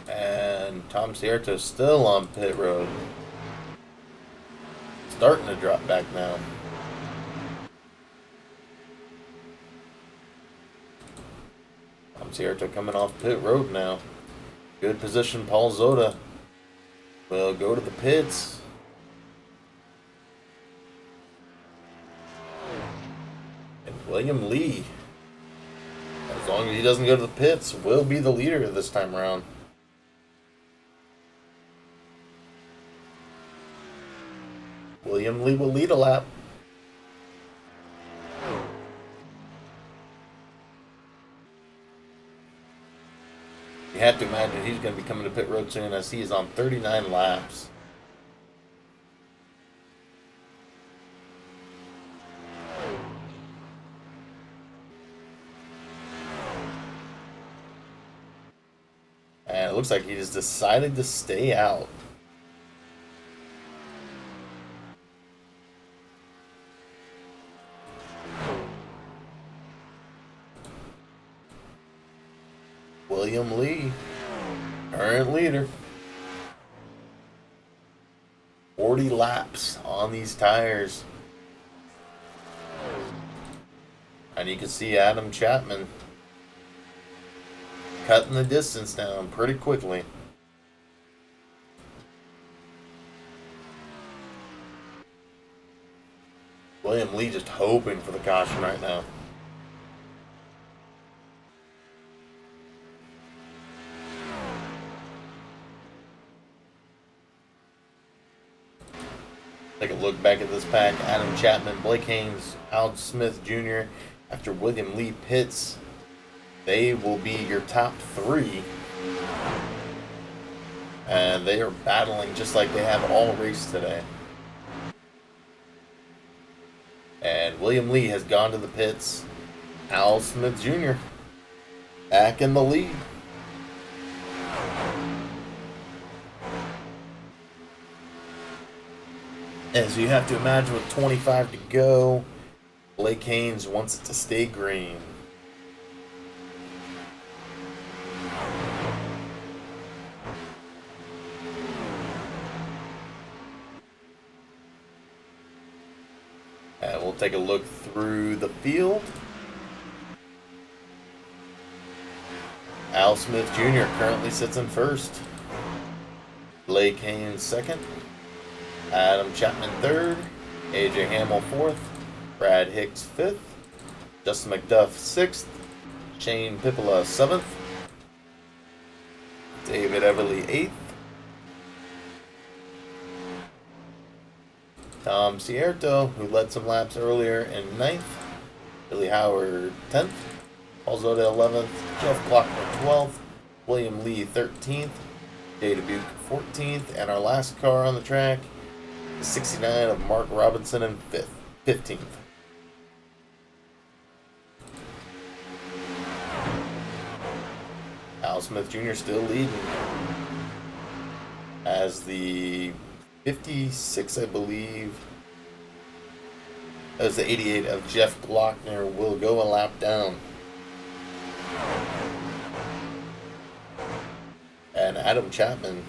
Speaker 1: And Tom Cierto still on pit road. Starting to drop back now. Tom Cierto coming off pit road now. Good position. Paul Zoda will go to the pits. And William Lee, as long as he doesn't go to the pits, will be the leader this time around. William Lee will lead a lap. You have to imagine he's going to be coming to pit road soon, as he is on 39 laps. And it looks like he just decided to stay out. William Lee, current leader. 40 laps on these tires. And you can see Adam Chapman cutting the distance down pretty quickly. William Lee just hoping for the caution right now. Take a look back at this pack. Adam Chapman, Blake Haynes, Al Smith Jr. After William Lee pits, they will be your top three. And they are battling just like they have all race today. And William Lee has gone to the pits. Al Smith Jr. back in the lead. As you have to imagine, with 25 to go, Blake Haynes wants it to stay green. And we'll take a look through the field. Al Smith Jr. currently sits in first. Blake Haynes second. Adam Chapman third. AJ Hamill fourth. Brad Hicks fifth. Justin McDuff sixth. Shane Pippola seventh. David Everly eighth. Tom Cierto, who led some laps earlier, in ninth. Billy Howard 10th. Paul Zoda 11th. Jeff Glockner 12th. William Lee 13th. Jay Dubuque 14th. And our last car on the track, 69 of Mark Robinson in 15th. Al Smith Jr. still leading as the 56, I believe. As the 88 of Jeff Glockner will go a lap down. And Adam Chapman,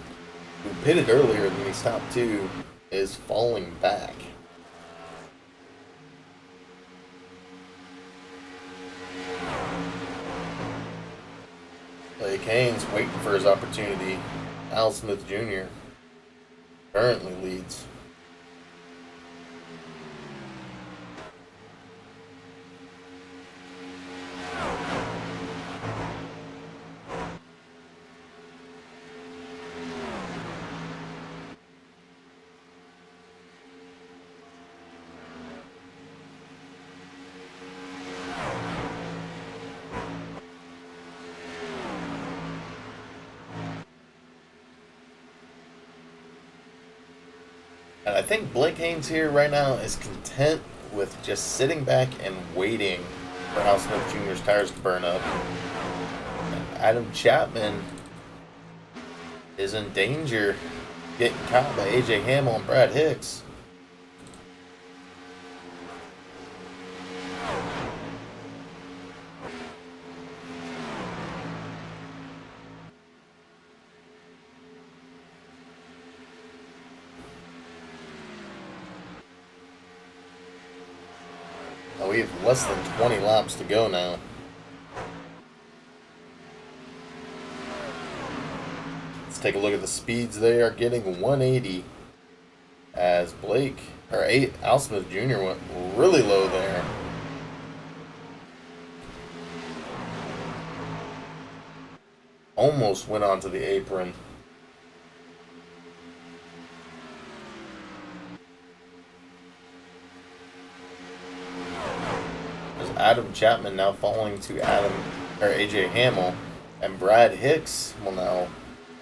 Speaker 1: who pitted earlier than he stopped too, is falling back. Blake Haynes waiting for his opportunity. Al Smith Jr. currently leads. And I think Blake Haynes here right now is content with just sitting back and waiting for Al Smith Jr.'s tires to burn up. And Adam Chapman is in danger getting caught by AJ Hamill and Brad Hicks. We have less than 20 laps to go now. Let's take a look at the speeds. They are getting 180 as Al Smith Jr. went really low there. Almost went onto the apron. Adam Chapman now falling to AJ Hamill, and Brad Hicks will now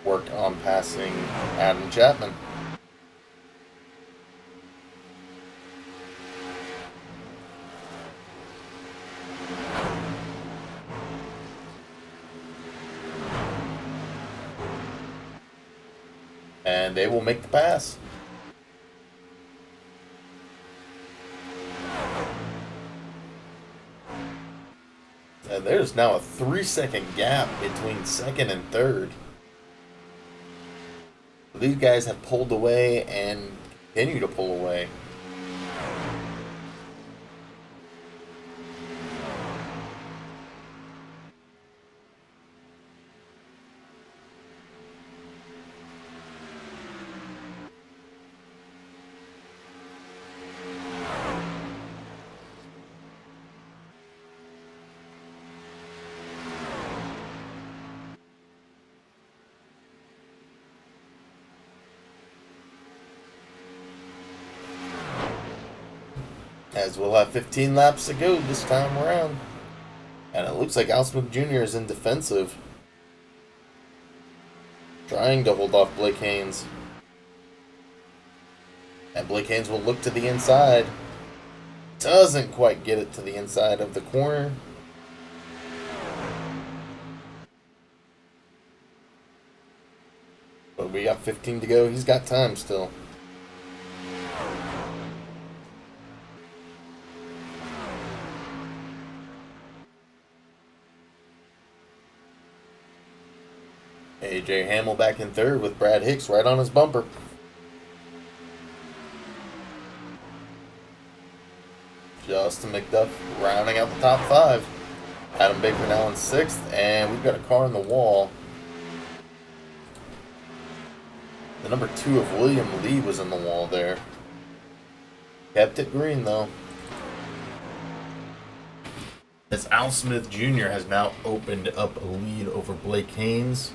Speaker 1: work on passing Adam Chapman. And they will make the pass. And there's now a 3-second gap between second and third. These guys have pulled away and continue to pull away. As we'll have 15 laps to go this time around. And it looks like Al Smith Jr. is in defensive. Trying to hold off Blake Haynes. And Blake Haynes will look to the inside. Doesn't quite get it to the inside of the corner. But we got 15 to go. He's got time still. AJ Hamill back in third with Brad Hicks right on his bumper. Justin McDuff rounding out the top 5. Adam Baker now in 6th, and we've got a car on the wall. The number 2 of William Lee was in the wall there. Kept it green though. As Al Smith Jr. has now opened up a lead over Blake Haynes.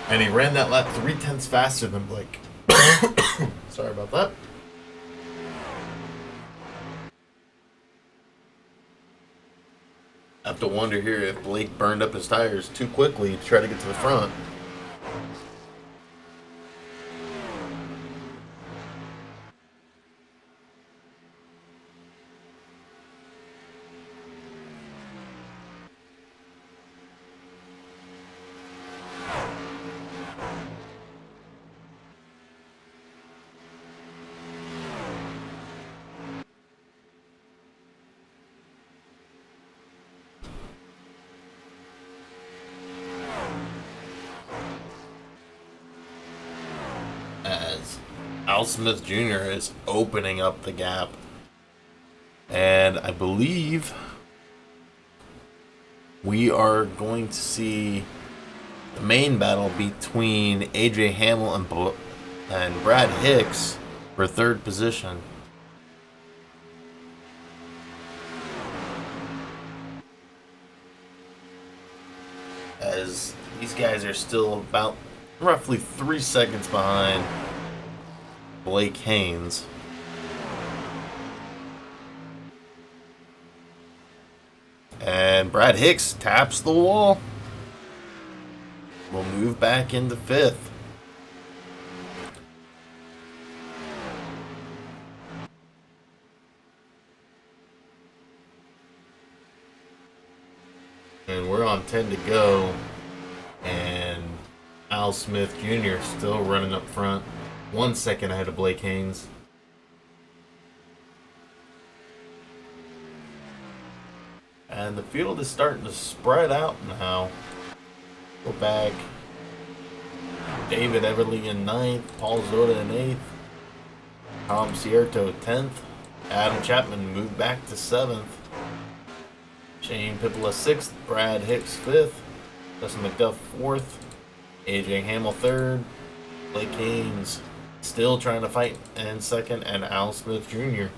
Speaker 1: And he ran that lap 3/10 faster than Blake. Sorry about that. I have to wonder here if Blake burned up his tires too quickly to try to get to the front. As Al Smith Jr. is opening up the gap. And I believe we are going to see the main battle between AJ Hamill and Brad Hicks for third position. As these guys are still about roughly 3 seconds behind Blake Haynes. And Brad Hicks taps the wall. We'll move back into 5th. And we're on 10 to go. And Al Smith Jr. still running up front. 1 second ahead of Blake Haynes. And the field is starting to spread out now. Go back. David Everly in 9th. Paul Zoda in 8th. Tom Cierto 10th. Adam Chapman moved back to 7th. Shane Pippola 6th. Brad Hicks 5th. Justin McDuff 4th. AJ Hamill 3rd. Blake Haynes still trying to fight in 2nd. And Al Smith Jr.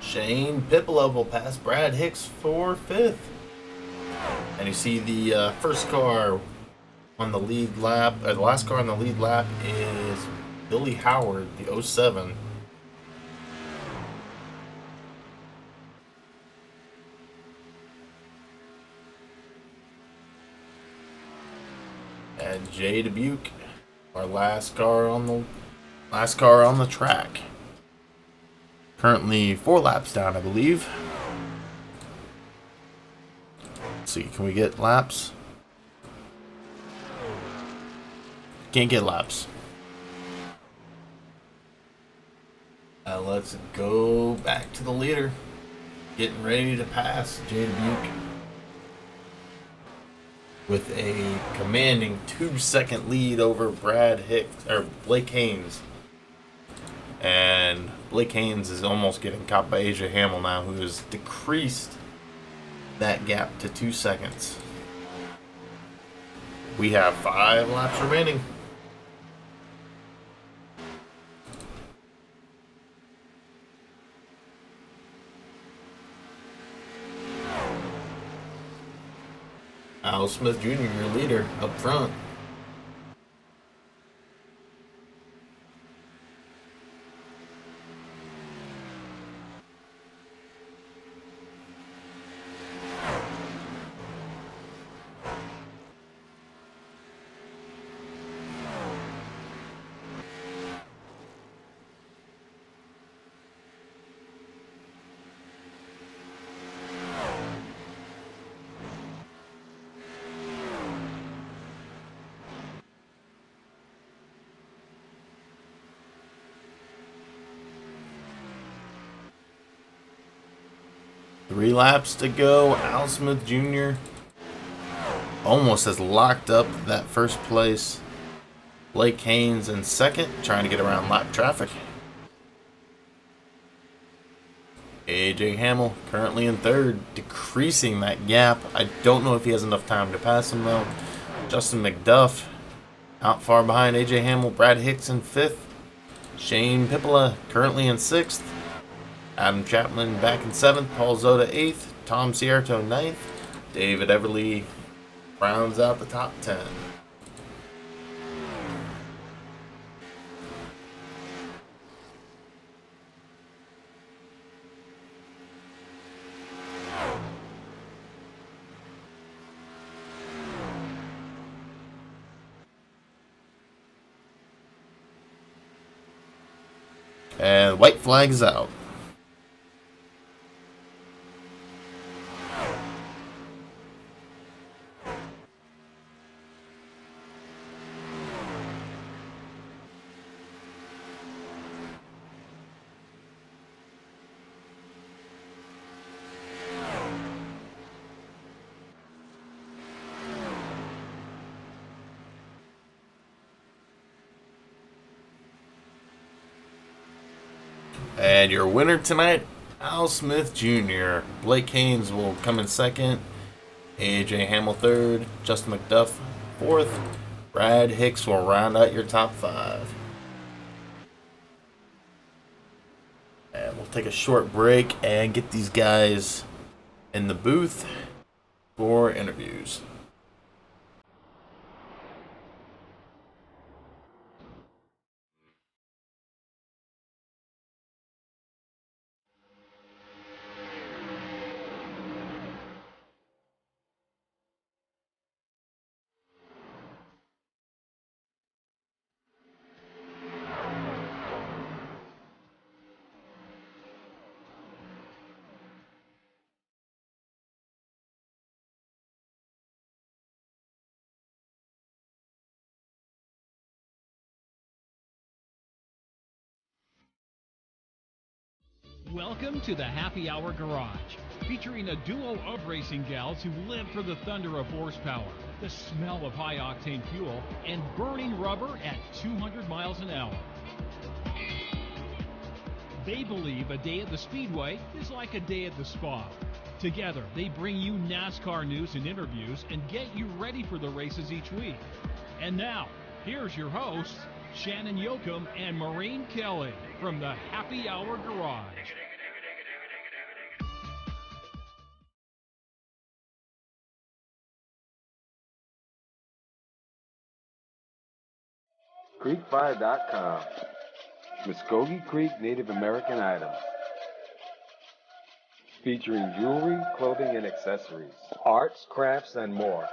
Speaker 1: Shane Pippola will pass Brad Hicks for 5th. And you see the first car on the lead lap, the last car on the lead lap is Billy Howard, the 07. And Jay Dubuque, our last car on the track. Currently 4 laps down, I believe. Let's see, can we get laps? Can't get laps. Let's go back to the leader. Getting ready to pass Jay Dubuque with a commanding 2-second lead over Blake Haynes. And Blake Haynes is almost getting caught by AJ Hamill now, who has decreased that gap to 2 seconds. We have 5 laps remaining. Al Smith Jr., your leader, up front. Three laps to go. Al Smith Jr. almost has locked up that first place. Blake Haynes in second, trying to get around lap traffic. AJ Hamill currently in third, decreasing that gap. I don't know if he has enough time to pass him though. Justin McDuff out far behind AJ Hamill. Brad Hicks in fifth. Shane Pippola currently in sixth. Adam Chapman back in 7th, Paul Zoda 8th, Tom Cierto 9th, David Everly rounds out the top 10. And white flag is out. And your winner tonight, Al Smith Jr. Blake Haynes will come in second. AJ Hamill third. Justin McDuff fourth. Brad Hicks will round out your top 5. And we'll take a short break and get these guys in the booth for interviews.
Speaker 6: Welcome to the Happy Hour Garage, featuring a duo of racing gals who live for the thunder of horsepower, the smell of high-octane fuel, and burning rubber at 200 miles an hour. They believe a day at the Speedway is like a day at the spa. Together, they bring you NASCAR news and interviews and get you ready for the races each week. And now, here's your hosts, Shannon Yoakum and Maureen Kelly from the Happy Hour Garage.
Speaker 7: Creekfire.com. Muskogee Creek Native American items. Featuring jewelry, clothing, and accessories, arts, crafts, and more.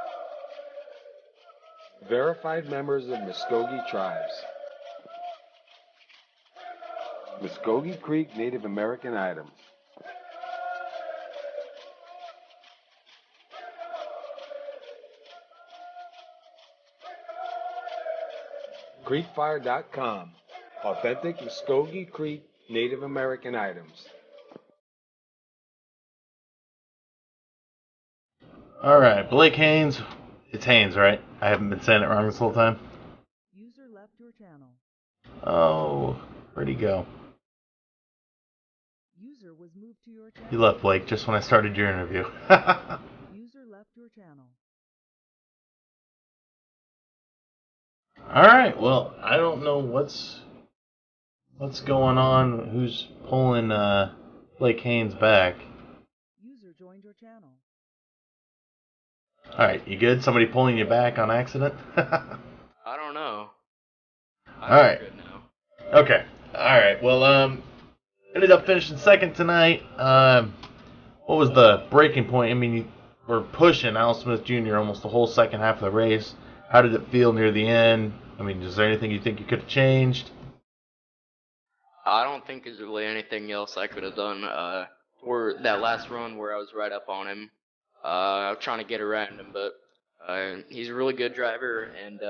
Speaker 7: Verified members of Muskogee tribes. Muskogee Creek Native American items. Creekfire.com. Authentic Muskogee Creek Native American items.
Speaker 1: All right, Blake Haynes. It's Haynes, right? I haven't been saying it wrong this whole time.
Speaker 3: User left your channel.
Speaker 1: Oh, where'd he go?
Speaker 3: User was moved to your channel.
Speaker 1: You left, Blake, just when I started your interview.
Speaker 3: User left your channel.
Speaker 1: All right, well, I don't know what's going on. Who's pulling Blake Haynes back?
Speaker 3: User joined your channel.
Speaker 1: All right, you good? Somebody pulling you back on accident?
Speaker 5: I don't know.
Speaker 1: All right.
Speaker 5: Good now.
Speaker 1: Okay. All right. Well, ended up finishing second tonight. What was the breaking point? I mean, you were pushing Al Smith Jr. almost the whole second half of the race. How did it feel near the end? I mean, is there anything you think you could have changed?
Speaker 5: I don't think there's really anything else I could have done. For that last run where I was right up on him, I was trying to get around him, but he's a really good driver, and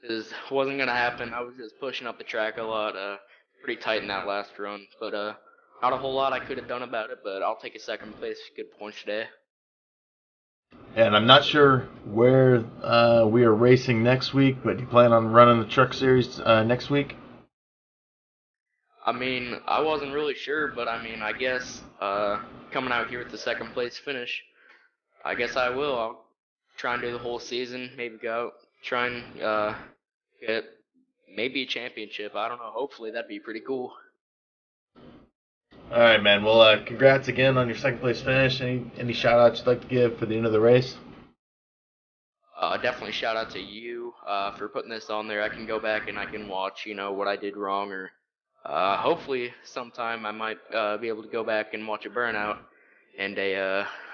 Speaker 5: this wasn't gonna happen. I was just pushing up the track a lot, pretty tight in that last run, but not a whole lot I could have done about it. But I'll take a second place, good points today.
Speaker 1: And I'm not sure where we are racing next week, but do you plan on running the truck series next week?
Speaker 5: I mean, I wasn't really sure, but I mean, I guess coming out here with the second place finish, I guess I will. I'll try and do the whole season, maybe go out, try and get maybe a championship. I don't know. Hopefully, that'd be pretty cool.
Speaker 1: All right, man. Well, congrats again on your second place finish. Any shout outs you'd like to give for the end of the race?
Speaker 5: Definitely shout out to you for putting this on there. I can go back and I can watch, what I did wrong, or hopefully sometime I might be able to go back and watch a burnout and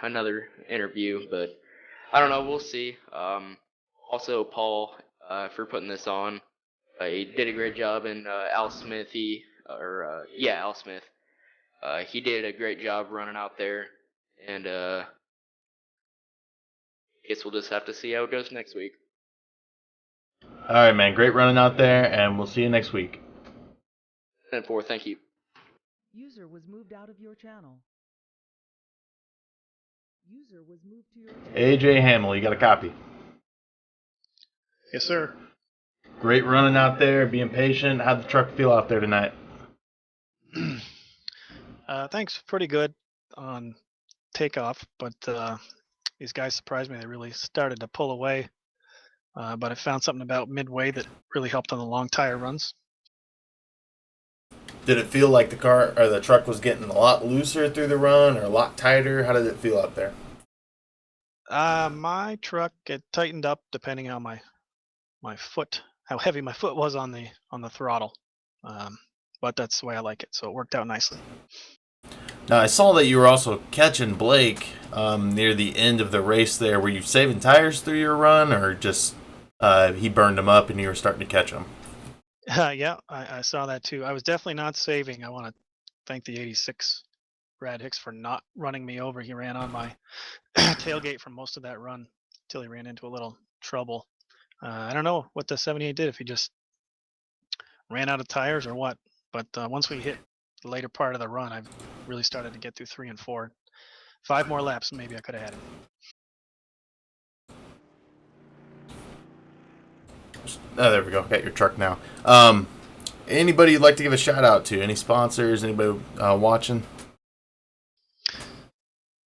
Speaker 5: another interview. But I don't know. We'll see. Also, Paul for putting this on. He did a great job, and Al Smith, Al Smith. He did a great job running out there, and guess we'll just have to see how it goes next week.
Speaker 1: All right, man. Great running out there, and we'll see you next week.
Speaker 5: 10-4, thank you.
Speaker 3: User was moved out of your channel. User was moved to your channel.
Speaker 1: AJ Hamill, you got a copy.
Speaker 8: Yes, sir.
Speaker 1: Great running out there, being patient. How'd the truck feel out there tonight?
Speaker 8: Thanks. Pretty good on takeoff, but these guys surprised me. They really started to pull away, but I found something about midway that really helped on the long tire runs.
Speaker 1: Did it feel like the car or the truck was getting a lot looser through the run, or a lot tighter? How did it feel out there?
Speaker 8: My truck, it tightened up depending on my foot, how heavy my foot was on the throttle. But that's the way I like it, so it worked out nicely.
Speaker 1: Now, I saw that you were also catching Blake near the end of the race there. Were you saving tires through your run, or just he burned them up and you were starting to catch them?
Speaker 8: Yeah, I saw that too. I was definitely not saving. I want to thank the 86 Brad Hicks for not running me over. He ran on my tailgate for most of that run until he ran into a little trouble. I don't know what the 78 did, if he just ran out of tires or what. But once we hit the later part of the run, I really started to get through 3 and 4. 5 more laps, maybe I could have had him.
Speaker 1: Oh, there we go. Got your truck now. Anybody you'd like to give a shout out to? Any sponsors? Anybody watching?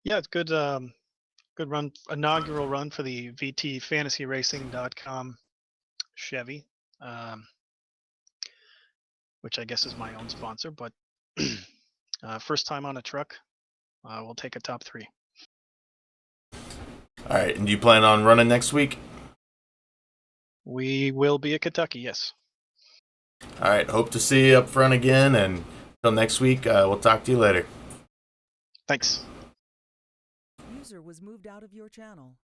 Speaker 8: Yeah, it's good. Good run, inaugural run for the VTFantasyRacing.com Chevy, which I guess is my own sponsor. But first time on a truck, we'll take a top 3.
Speaker 1: All right, and do you plan on running next week?
Speaker 8: We will be at Kentucky, yes.
Speaker 1: All right, hope to see you up front again, and until next week, we'll talk to you later.
Speaker 8: Thanks.
Speaker 3: User was moved out of your channel.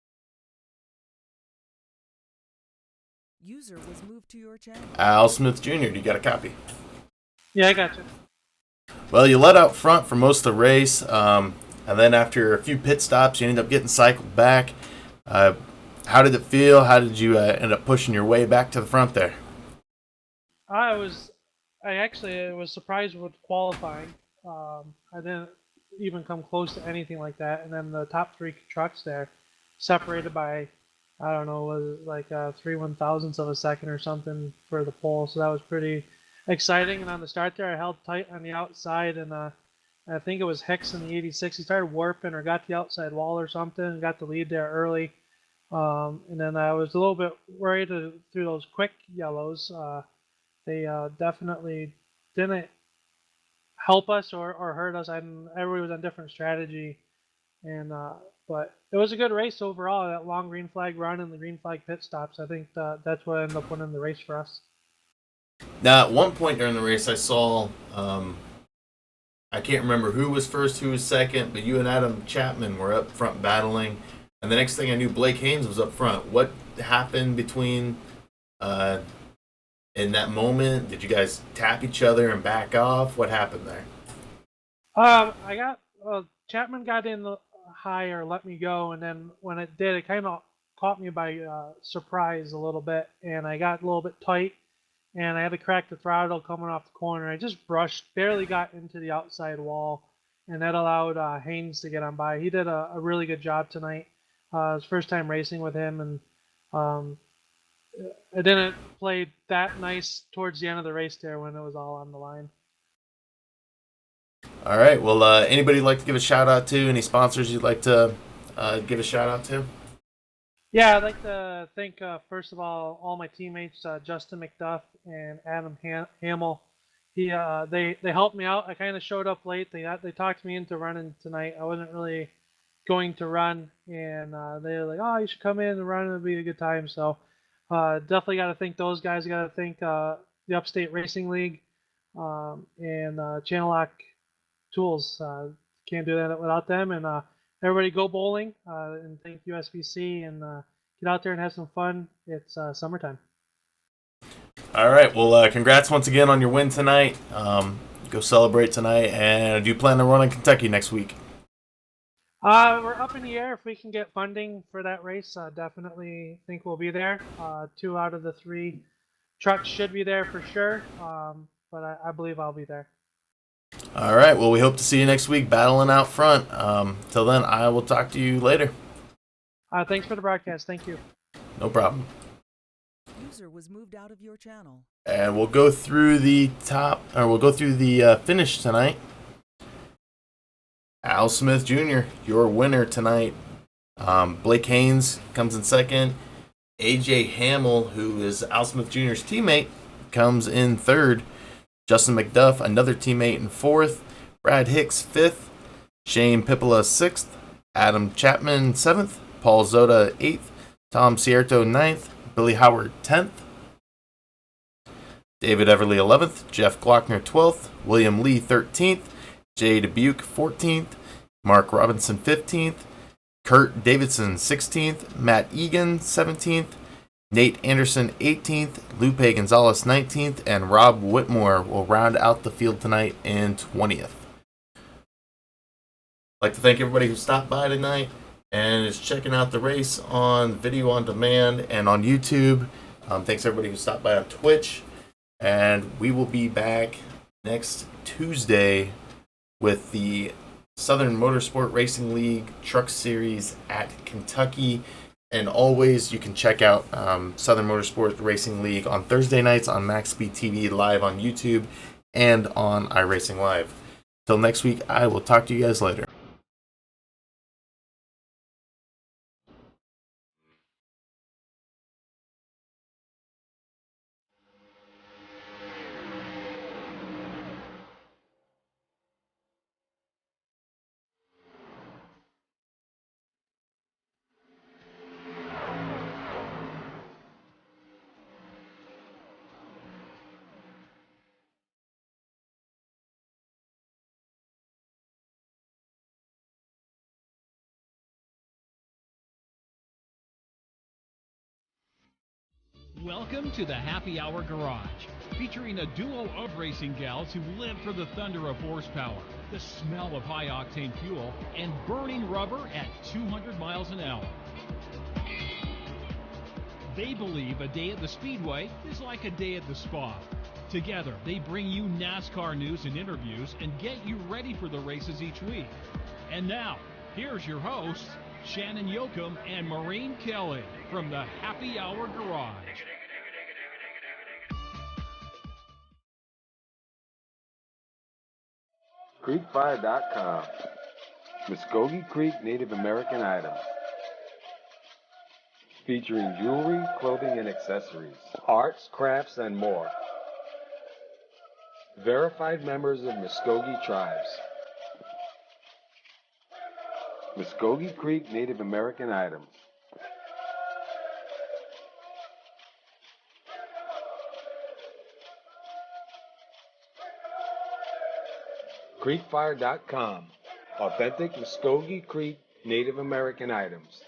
Speaker 3: User was moved to your channel.
Speaker 1: Al Smith Jr., do you got a copy?
Speaker 9: Yeah, I got you.
Speaker 1: Well, you led out front for most of the race, and then after a few pit stops, you ended up getting cycled back. How did it feel? How did you end up pushing your way back to the front there?
Speaker 9: I actually was surprised with qualifying. I didn't even come close to anything like that. And then the top three trucks there, separated by, I don't know, was it like 3/1000ths of a second or something for the pole. So that was pretty exciting. And on the start there, I held tight on the outside, and I think it was Hicks in the 86. He started warping or got the outside wall or something, and got the lead there early. And then I was a little bit worried through those quick yellows. They definitely didn't help us or hurt us. Everybody was on different strategy, and but it was a good race overall. That long green flag run and the green flag pit stops. I think that's what ended up winning the race for us.
Speaker 1: Now, at one point during the race, I saw, I can't remember who was first, who was second, but you and Adam Chapman were up front battling. And the next thing I knew, Blake Haynes was up front. What happened between in that moment? Did you guys tap each other and back off? What happened there?
Speaker 9: I got Chapman got in high or let me go, and then when it did, it kind of caught me by surprise a little bit, and I got a little bit tight, and I had to crack the throttle coming off the corner. I just barely got into the outside wall, and that allowed Haynes to get on by. He did a really good job tonight. His first time racing with him, and it didn't play that nice towards the end of the race there when it was all on the line.
Speaker 1: All right. Well, anybody like to give a shout out to? Any sponsors you'd like to give a shout out to?
Speaker 9: Yeah, I'd like to thank, first of all my teammates, Justin McDuff and Adam Hamill. They helped me out. I kind of showed up late. They talked me into running tonight. I wasn't really going to run, and they were like, "Oh, you should come in and run. It'll be a good time." So definitely got to thank those guys. Got to thank the Upstate Racing League and Channel Lock Tools. Can't do that without them. And everybody go bowling and thank USBC and get out there and have some fun. It's summertime.
Speaker 1: All right. Well, congrats once again on your win tonight. Go celebrate tonight. And do you plan to run in Kentucky next week?
Speaker 9: We're up in the air if we can get funding for that race. Definitely think we'll be there. 2 out of the 3 trucks should be there for sure. But I believe I'll be there.
Speaker 1: All right. Well, we hope to see you next week battling out front. Till then, I will talk to you later.
Speaker 9: Thanks for the broadcast. Thank you.
Speaker 1: No problem.
Speaker 3: User was moved out of your channel.
Speaker 1: And we'll go through the finish tonight. Al Smith Jr., your winner tonight. Blake Haynes comes in second. AJ Hamill, who is Al Smith Jr.'s teammate, comes in third. Justin McDuff, another teammate, in fourth. Brad Hicks, fifth. Shane Pippola, sixth. Adam Chapman, seventh. Paul Zoda, eighth. Tom Cierto, ninth. Billy Howard, 10th. David Everly, 11th. Jeff Glockner, 12th. William Lee, 13th. Jay Dubuque, 14th. Mark Robinson, 15th. Kurt Davidson, 16th. Matt Egan, 17th. Nate Anderson, 18th. Lupe Gonzalez, 19th. And Rob Whitmore will round out the field tonight in 20th. I'd like to thank everybody who stopped by tonight and is checking out the race on video on demand and on YouTube. Thanks everybody who stopped by on Twitch. And we will be back next Tuesday with the Southern Motorsport Racing League Truck Series at Kentucky. And always, you can check out Southern Motorsport Racing League on Thursday nights on Max Speed TV live on YouTube and on iRacing Live. Till next week, I will talk to you guys later.
Speaker 6: Welcome to the Happy Hour Garage, featuring a duo of racing gals who live for the thunder of horsepower, the smell of high-octane fuel, and burning rubber at 200 miles an hour. They believe a day at the Speedway is like a day at the spa. Together, they bring you NASCAR news and interviews and get you ready for the races each week. And now, here's your hosts, Shannon Yoakum and Maureen Kelly from the Happy Hour Garage.
Speaker 7: CreekFire.com. Muskogee Creek Native American items. Featuring jewelry, clothing, and accessories, arts, crafts, and more. Verified members of Muskogee tribes. Muskogee Creek Native American items. CreekFire.com. Authentic Muskogee Creek Native American items.